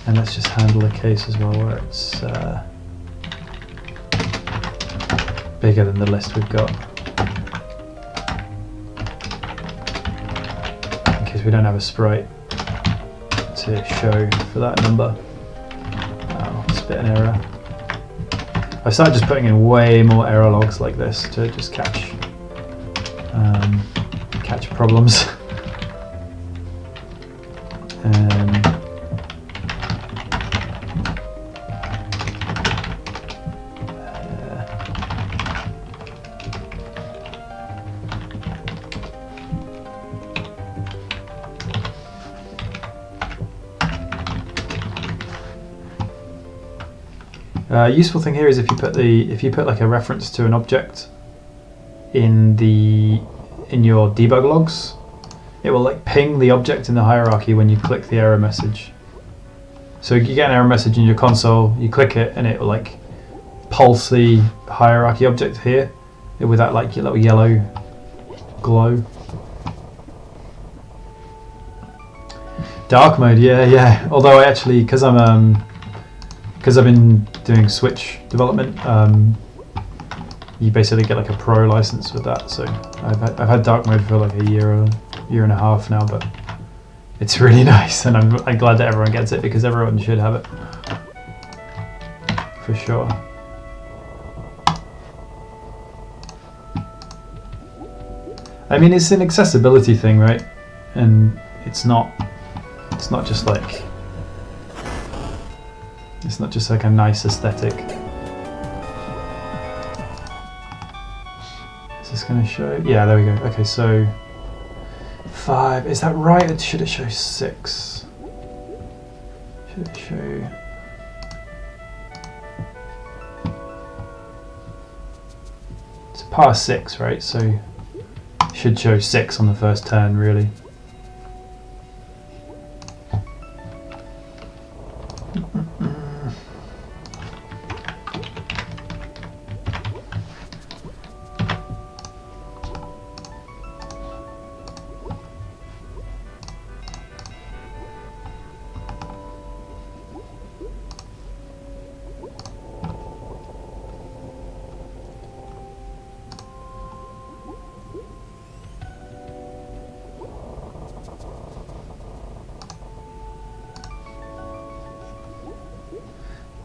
And let's just handle a case as well where it's bigger than the list we've got, in case we don't have a sprite to show for that number. Spit an error. I started just putting in way more error logs like this to just catch problems. Useful thing here is if you put like a reference to an object in your debug logs, it will like ping the object in the hierarchy when you click the error message. So you get an error message in your console, you click it, and it will like pulse the hierarchy object here with that like little yellow glow. Dark mode, yeah. Although I actually, because I've been doing Switch development, you basically get like a pro license with that. So I've had dark mode for like a year and a half now, but it's really nice, and I'm glad that everyone gets it because everyone should have it for sure. I mean, it's an accessibility thing, right? And it's not just like. It's not just like a nice aesthetic. Is this going to show? Yeah, there we go. Okay, so 5. Is that right? Or should it show 6? Should it show? It's par 6, right? So it should show 6 on the first turn, really.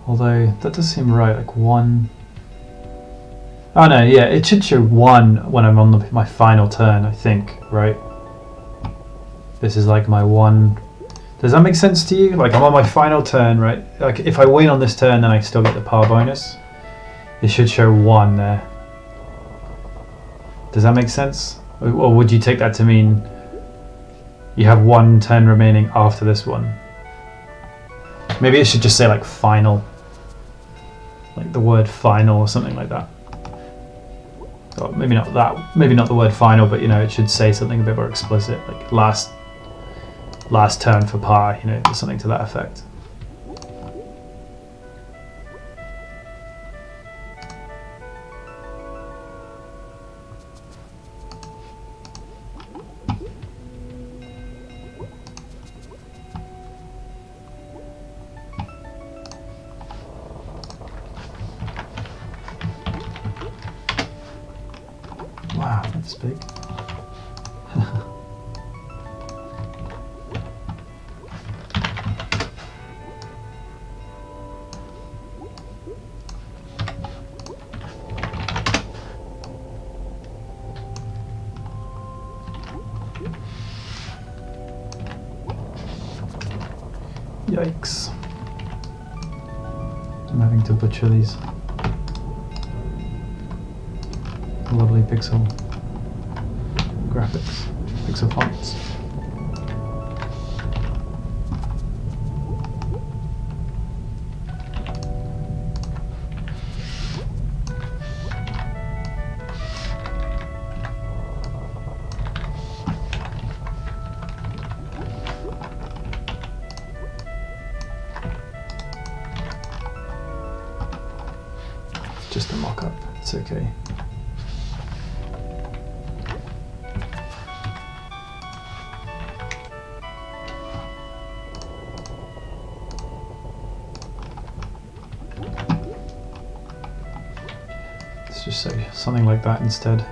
Although that does seem right, like 1. Oh no, yeah, it should show 1 when I'm on my final turn, I think, right? This is like my 1. Does that make sense to you? Like I'm on my final turn, right? Like if I win on this turn, then I still get the par bonus. It should show 1 there. Does that make sense? Or would you take that to mean you have 1 turn remaining after this one? Maybe it should just say like final. Like the word final or something like that. Or maybe not that, maybe not the word final, but you know, it should say something a bit more explicit, like last turn for par, you know, something to that effect. Wow, that's big. Yikes. I'm having to butcher these lovely pixel graphics, pixel fonts. Just a mock-up, it's okay. Let's just say something like that instead.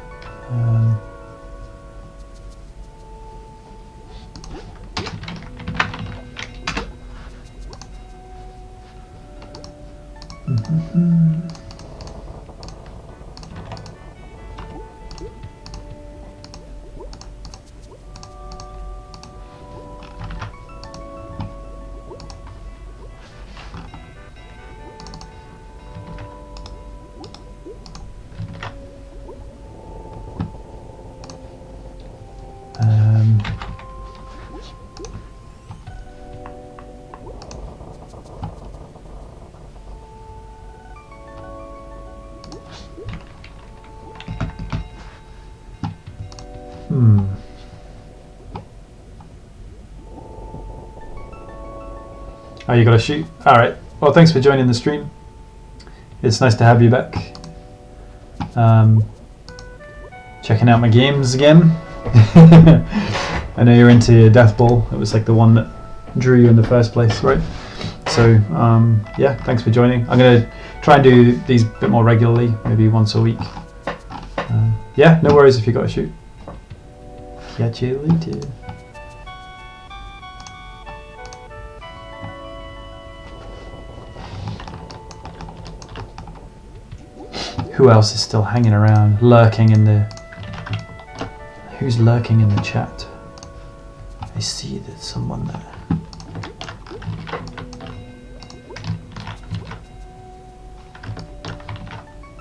Oh, you gotta shoot? Alright. Well, thanks for joining the stream. It's nice to have you back. Checking out my games again. I know you're into Deathball. It was like the one that drew you in the first place, right? So, yeah, thanks for joining. I'm gonna try and do these a bit more regularly, maybe once a week. Yeah, no worries if you gotta shoot. Catch you later. Who else is still hanging around, lurking in the... Who's lurking in the chat? I see there's someone there.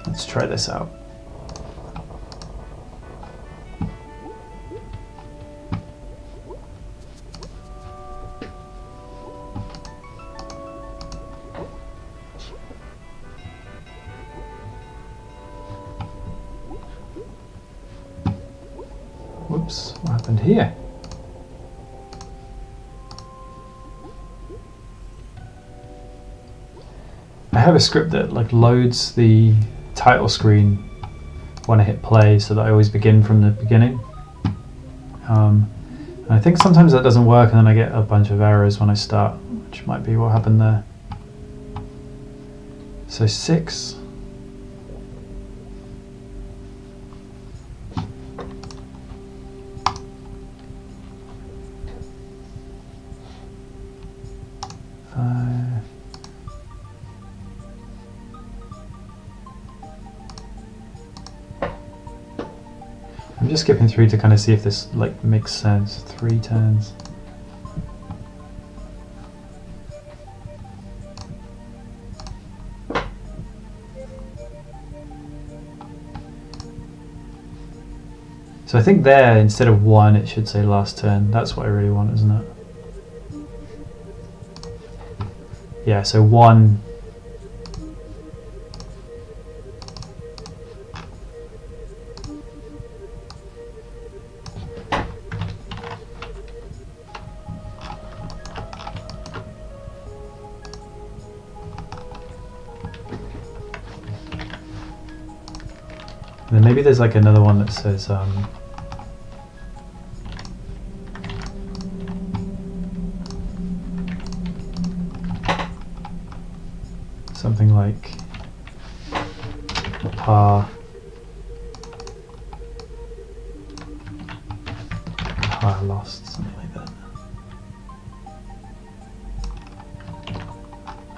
Let's try this out. Whoops, what happened here? I have a script that like loads the title screen when I hit play so that I always begin from the beginning. And I think sometimes that doesn't work and then I get a bunch of errors when I start, which might be what happened there. So 6. I'm just skipping through to kind of see if this like makes sense. 3 turns. So I think there, instead of 1, it should say last turn. That's what I really want, isn't it? Yeah, so 1. And then maybe there's like another one that says something like par power lost, something like that.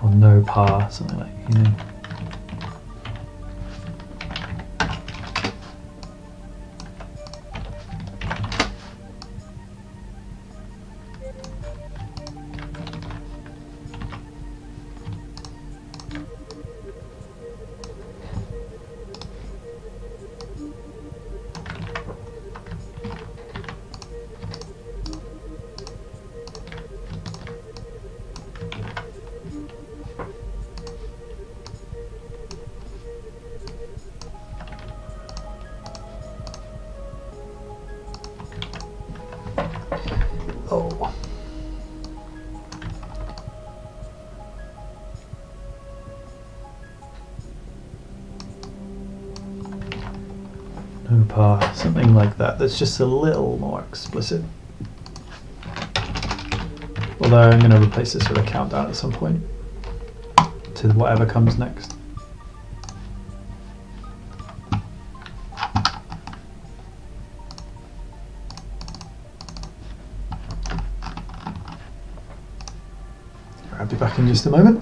Or no power, something like, you know. Oh. No power, something like that. That's just a little more explicit. Although I'm going to replace this with a countdown at some point to whatever comes next. I'll be back in just a moment.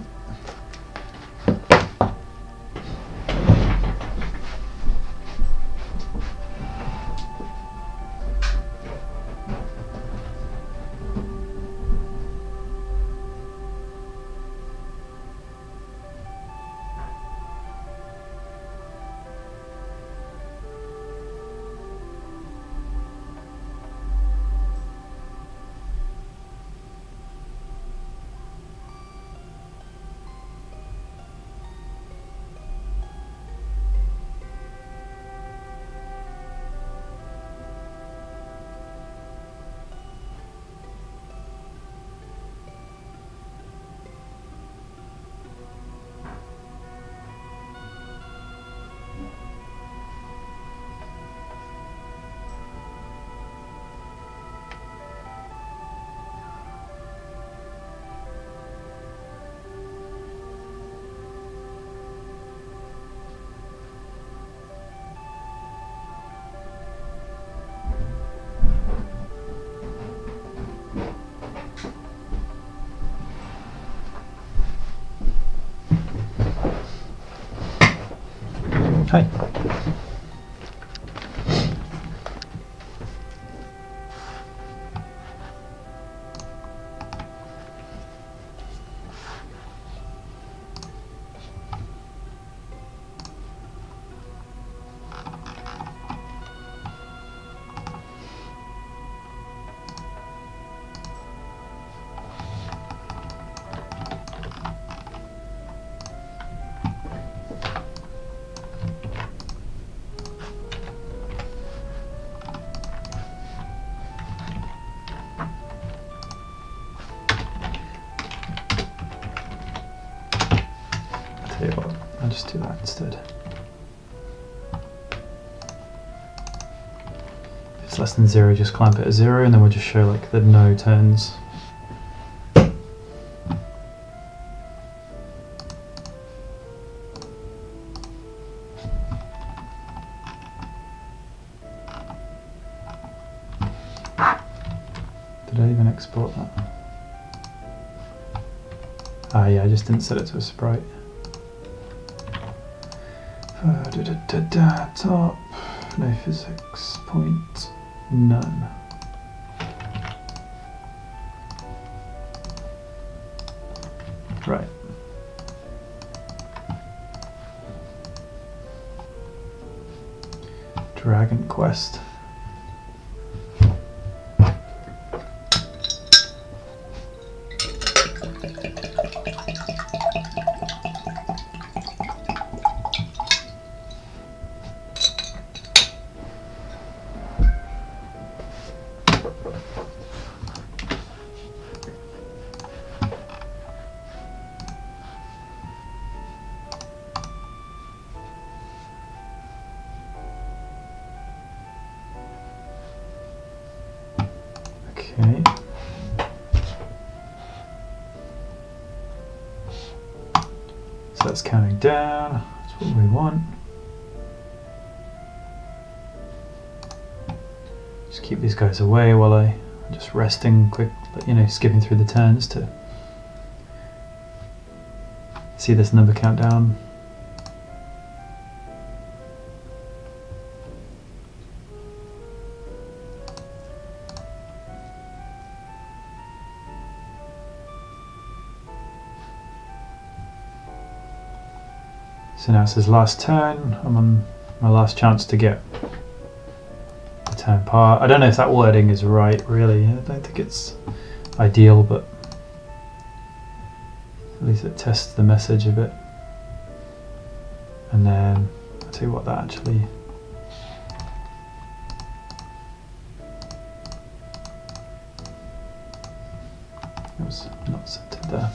Hi. Tell you what, I'll just do that instead. If it's less than 0, just clamp it at 0, and then we'll just show like the no turns. Did I even export that? Ah yeah, I just didn't set it to a sprite. Top, no physics, point, none. Right. Dragon Quest. Okay. So that's counting down. That's what we want. Just keep these guys away while I'm just resting quick, you know, skipping through the turns to see this number count down. So now it says last turn. I'm on my last chance to get the turn par. I don't know if that wording is right, really. I don't think it's ideal, but at least it tests the message a bit. And then I'll tell you what that actually. It was not centered there.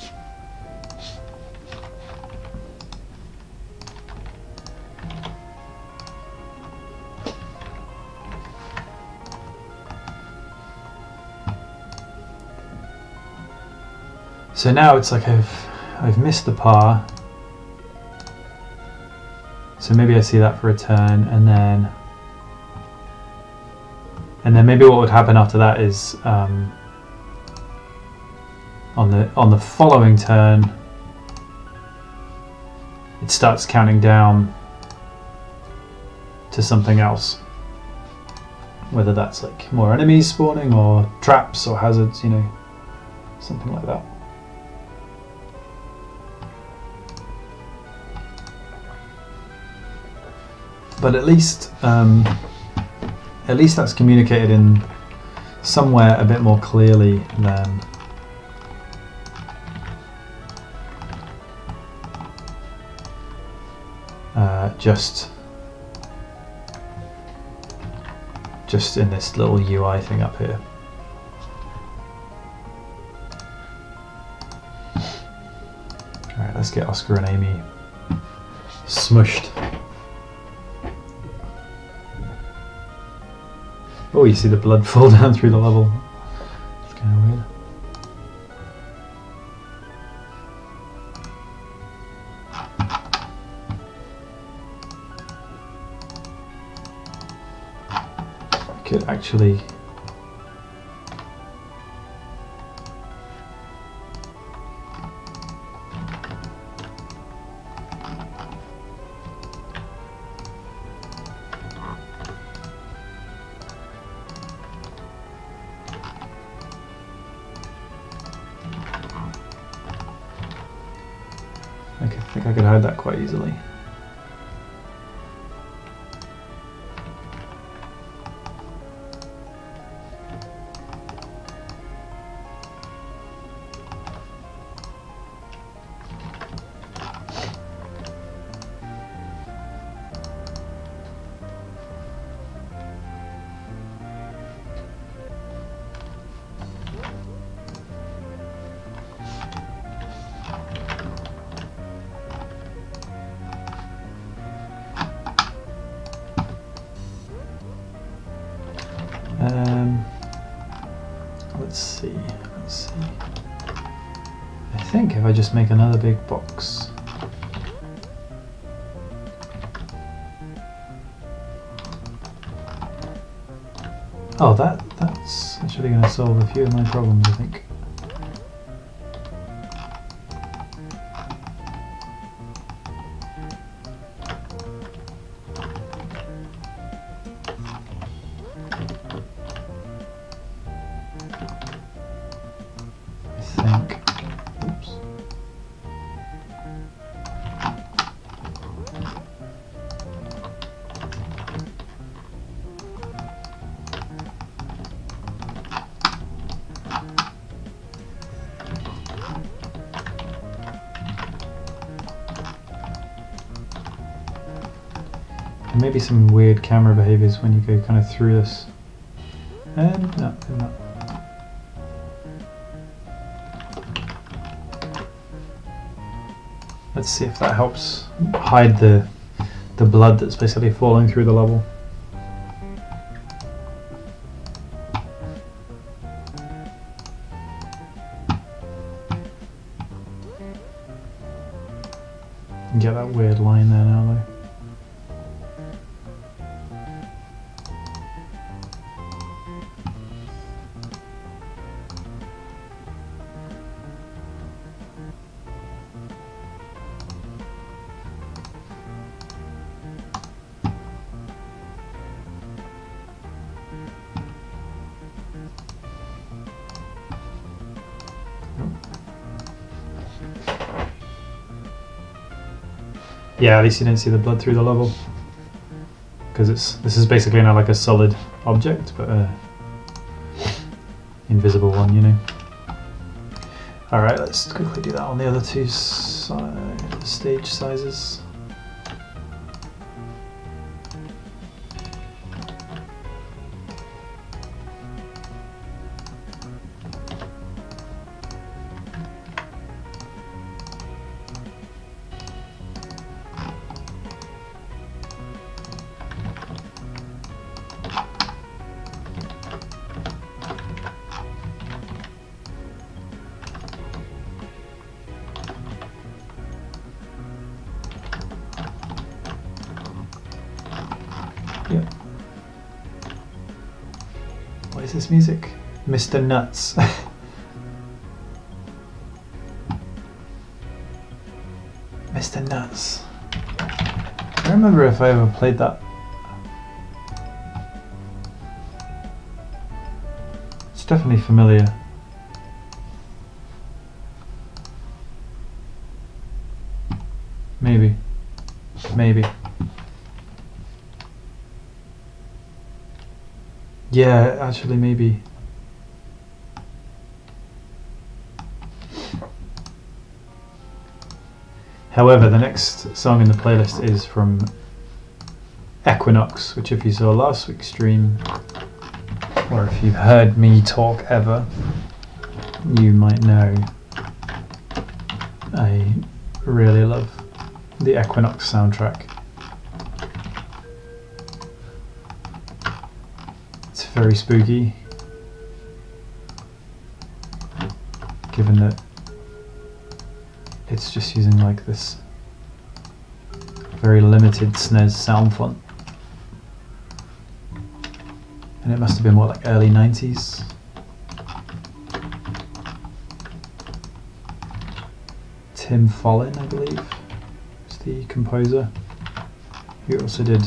So now it's like I've missed the par. So maybe I see that for a turn, and then maybe what would happen after that is on the following turn it starts counting down to something else, whether that's like more enemies spawning or traps or hazards, you know, something like that. But at least that's communicated in somewhere a bit more clearly than just in this little UI thing up here. All right, let's get Oscar and Amy smushed. Oh, you see the blood fall down through the level. It's kind of weird. I could actually... I think I could hide that quite easily. Let's see. I think if I just make another big box. Oh, that's actually going to solve a few of my problems, I think. Oops. And maybe some weird camera behaviors when you go kind of through this. And no, not. Let's see if that helps hide the blood that's basically falling through the level. You get that weird line there now though. Yeah, at least you didn't see the blood through the level. Because this is basically now like a solid object, but a invisible one, you know. Alright, let's quickly do that on the other two stage sizes. Yep. What is this music? Mr. Nuts. Mr. Nuts. I don't remember if I ever played that. It's definitely familiar. Maybe. Maybe. Yeah, actually, maybe. However, the next song in the playlist is from Equinox, which if you saw last week's stream, or if you've heard me talk ever, you might know I really love the Equinox soundtrack. It's very spooky, given that it's just using like this very limited SNES sound font. And it must have been what, like early 90s? Tim Follin, I believe, is the composer, who also did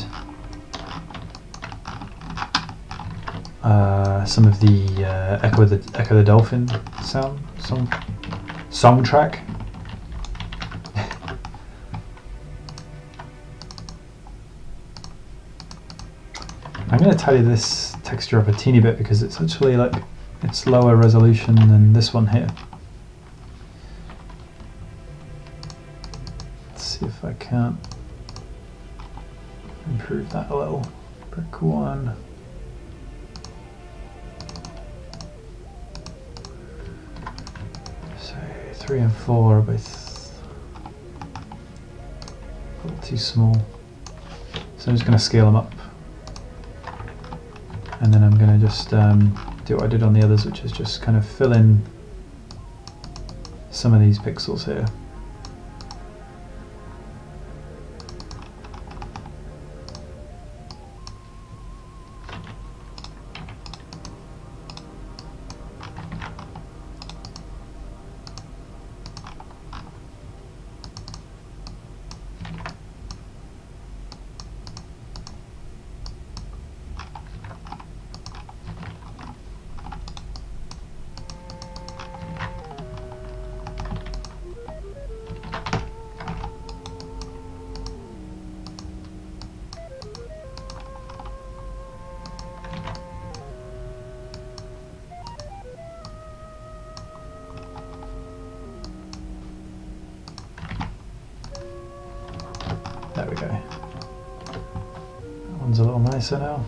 some of the Echo the Dolphin song track. I'm going to tidy this texture up a teeny bit because it's actually like it's lower resolution than this one here. Let's see if I can't improve that a little. Brick one. So 3 and 4 are both a little too small. So I'm just going to scale them up. And then I'm going to just do what I did on the others, which is just kind of fill in some of these pixels here. There we go. That one's a little nicer now.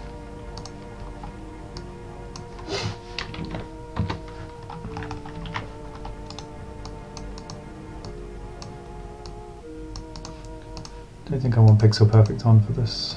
Don't think I want pixel perfect on for this.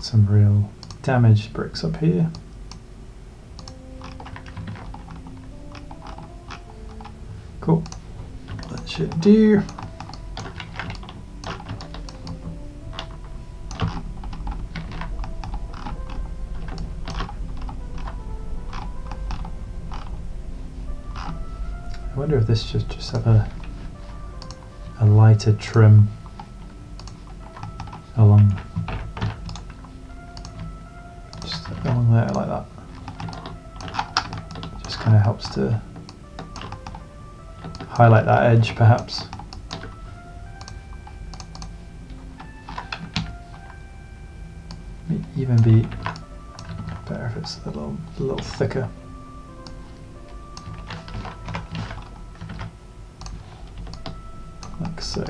some real damaged bricks up here. Cool. That should do. I wonder if this should just have a lighter trim along there like that. Just kind of helps to highlight that edge perhaps. May even be better if it's a little thicker. Like so.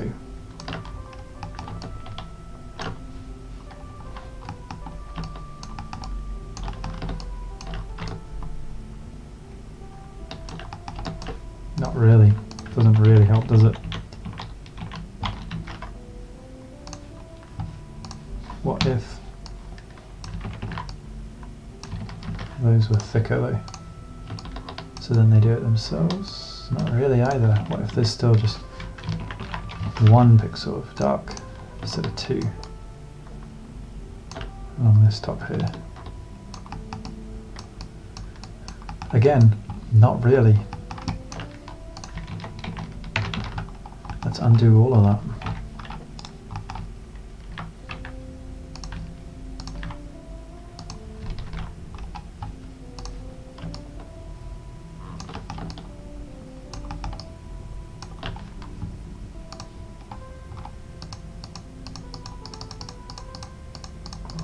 Not really. Doesn't really help, does it? What if those were thicker though? So then they do it themselves? Not really either. What if there's still just one pixel of dark instead of two along this top here? Again, not really. Let's undo all of that.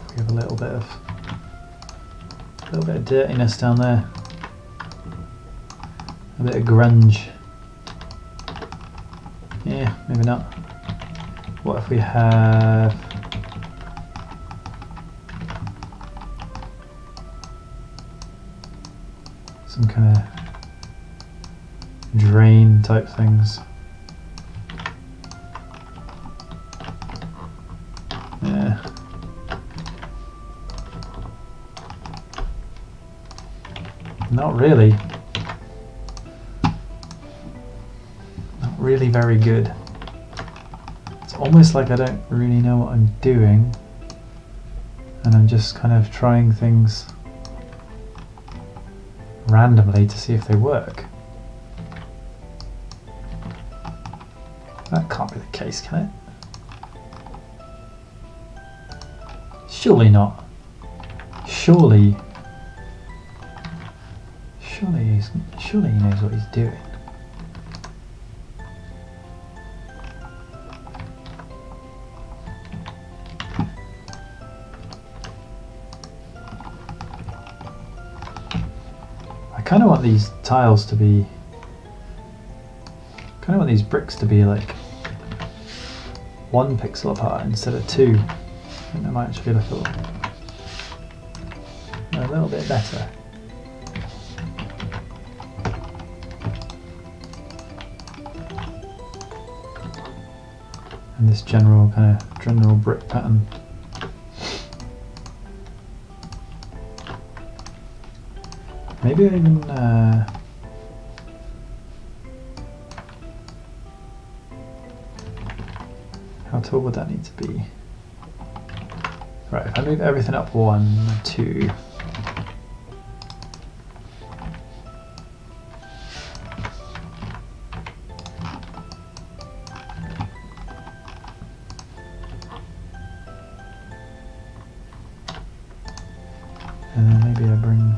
We have a little bit of dirtiness down there. A bit of grunge. Yeah, maybe not. What if we have some kind of drain type things? Yeah. Not really. Not really very good. It's almost like I don't really know what I'm doing, and I'm just kind of trying things randomly to see if they work. That can't be the case, can it? Surely not. Surely he knows what he's doing. I kind of want these tiles to be, kind of want these bricks to be like 1 pixel apart instead of 2. I think that might actually look a little bit better. And this general brick pattern. Maybe I even how tall would that need to be? Right, if I move everything up 1, 2. And then maybe I bring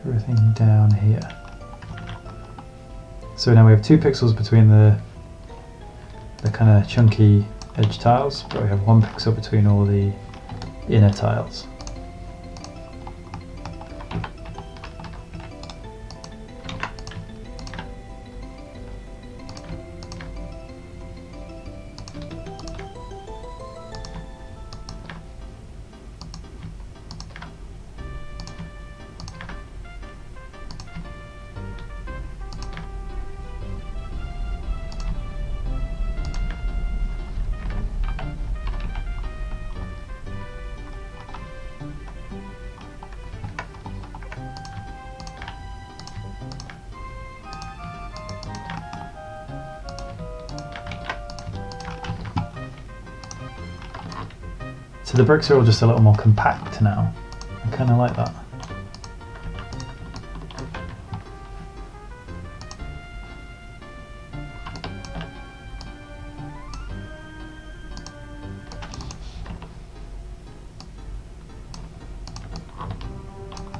everything down here. So now we have 2 pixels between the kind of chunky edge tiles, but we have 1 pixel between all the inner tiles. So the bricks are all just a little more compact now. I kind of like that.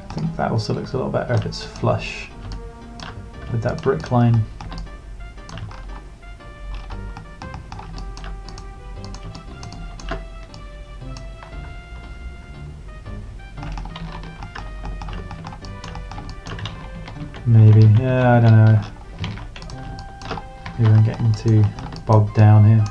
I think that also looks a little better if it's flush with that brick line. Maybe, yeah, I don't know. Maybe I'm getting too bogged down here.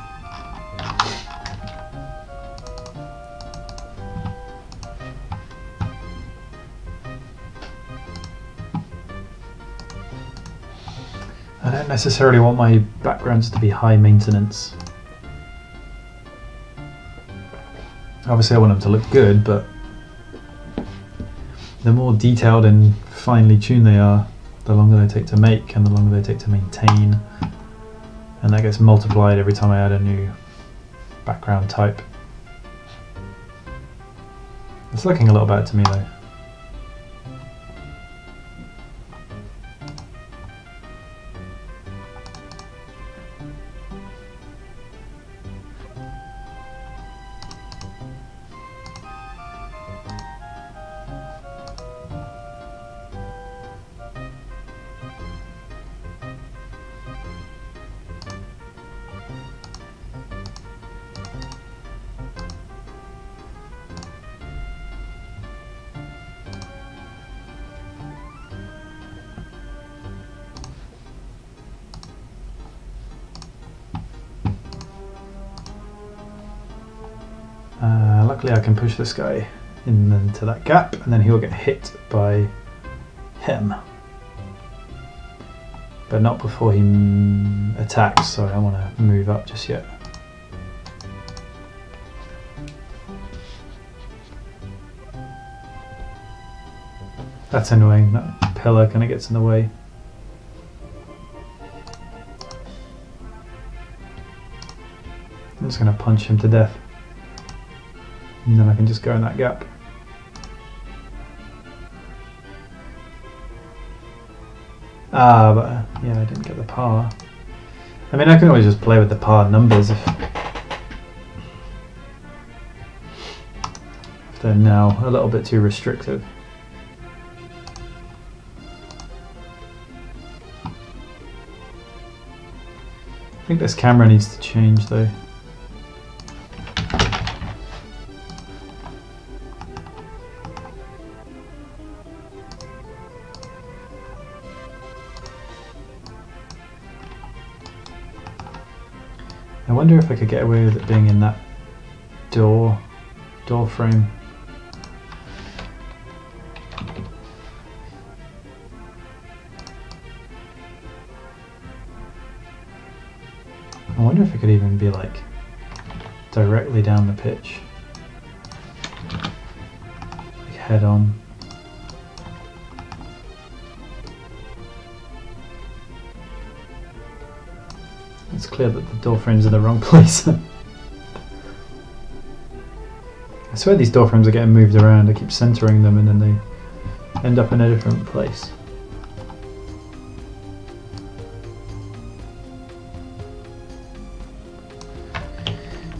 I don't necessarily want my backgrounds to be high maintenance. Obviously I want them to look good, but the more detailed and finely tuned they are, the longer they take to make and the longer they take to maintain, and that gets multiplied every time I add a new background type. It's looking a little better to me though. Luckily I can push this guy into that gap and then he'll get hit by him. But not before he attacks, so I don't want to move up just yet. That's annoying, that pillar kind of gets in the way. I'm just going to punch him to death. And then I can just go in that gap. Ah, but yeah, I didn't get the par. I mean, I can always just play with the par numbers if they're now a little bit too restrictive. I think this camera needs to change though. I wonder if I could get away with it being in that door frame. I wonder if it could even be like directly down the pitch, like head on. It's clear that the door frame's in the wrong place. I swear these door frames are getting moved around. I keep centering them and then they end up in a different place.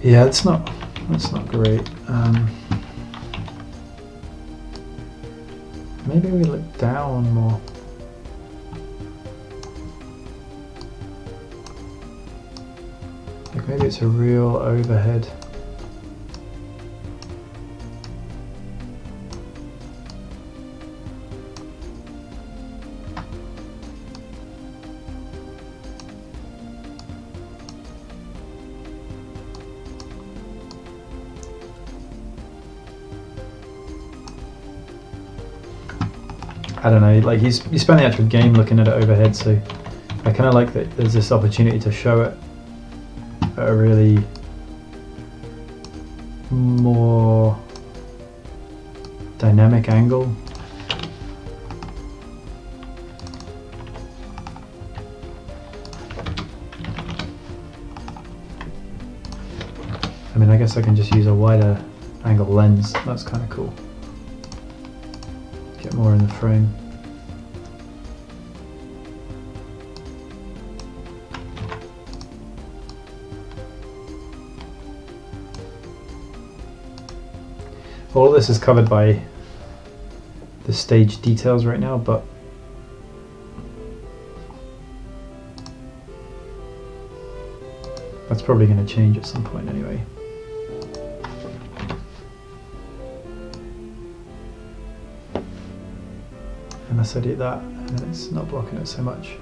Yeah, that's not great. Maybe we look down more. Like maybe it's a real overhead. I don't know, like you spend the actual game looking at it overhead, so I kind of like that there's this opportunity to show it at a really more dynamic angle. I mean, I guess I can just use a wider angle lens. That's kind of cool. Get more in the frame. All of this is covered by the stage details right now, but that's probably going to change at some point anyway. Unless I do that, and then it's not blocking it so much.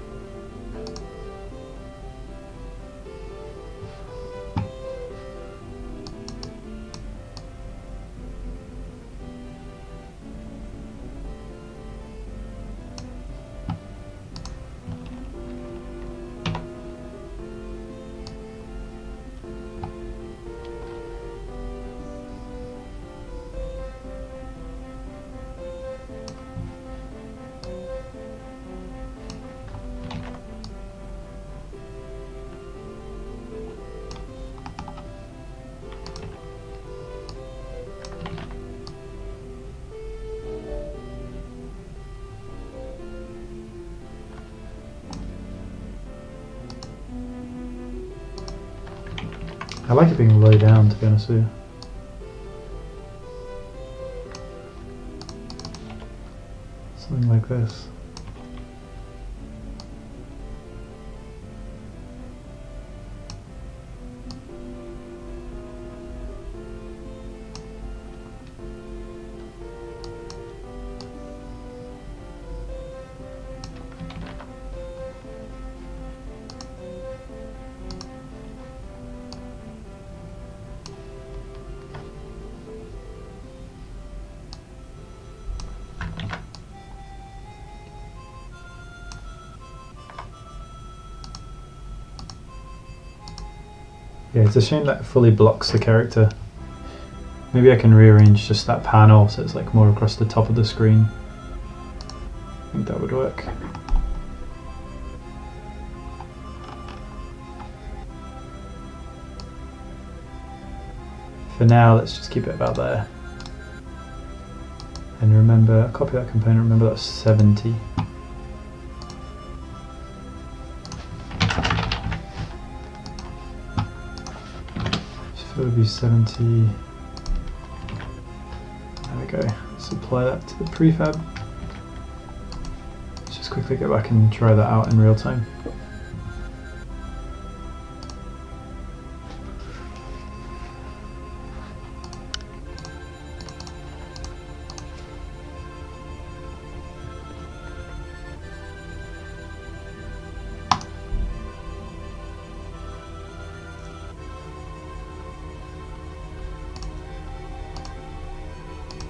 I like it being low down, to be honest with you. Something like this. Yeah, it's a shame that it fully blocks the character. Maybe I can rearrange just that panel so it's like more across the top of the screen. I think that would work. For now, let's just keep it about there. And remember, copy that component, remember that's 70. So it would be 70. There we go. Let's apply that to the prefab. Let's just quickly go back and try that out in real time.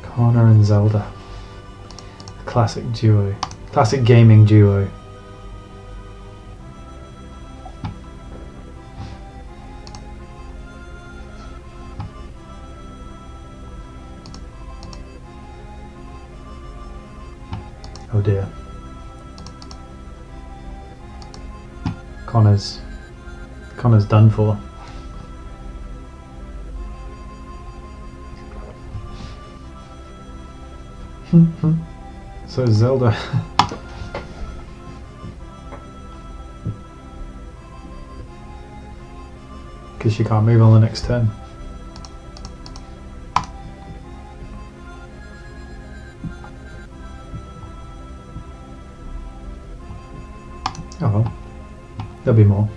Connor and Zelda. Classic duo. Classic gaming duo. Oh dear. Connor's done for. So Zelda. Because she can't move on the next turn. Oh well, there'll be more.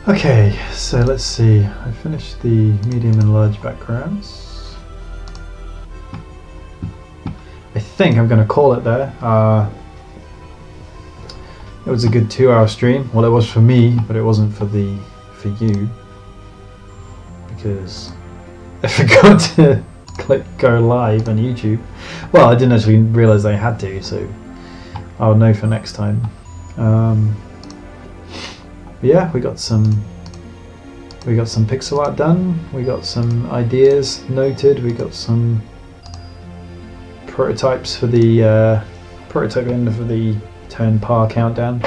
Okay, so let's see. I finished the medium and large backgrounds. I think I'm going to call it there. It was a good 2-hour stream. Well, it was for me, but it wasn't for you, because I forgot to click go live on YouTube. Well, I didn't actually realise I had to, so I'll know for next time. Yeah, we got some pixel art done, we got some ideas noted, we got some prototypes for the prototype end for the turn par countdown.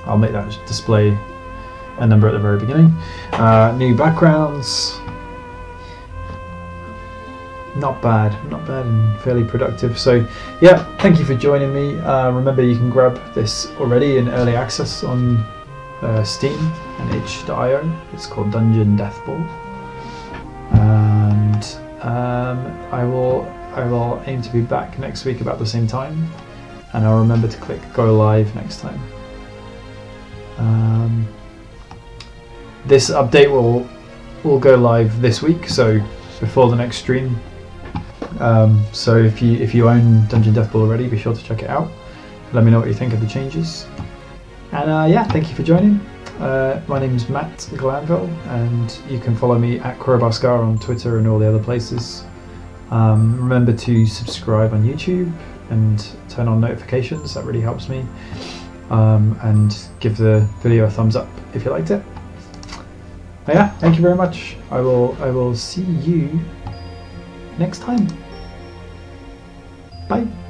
I'll make that display a number at the very beginning. New backgrounds. Not bad and fairly productive. So yeah, thank you for joining me. Remember, you can grab this already in early access on Steam and itch.io. It's called Dungeon Deathball, and I will aim to be back next week about the same time, and I'll remember to click go live next time. This update will go live this week, so before the next stream. So if you own Dungeon Deathball already, be sure to check it out. Let me know what you think of the changes. And yeah, thank you for joining. My name is Matt Glanville, and you can follow me at Crowbarscar on Twitter and all the other places. Remember to subscribe on YouTube and turn on notifications. That really helps me. And give the video a thumbs up if you liked it. But yeah, thank you very much. I will see you next time. Bye.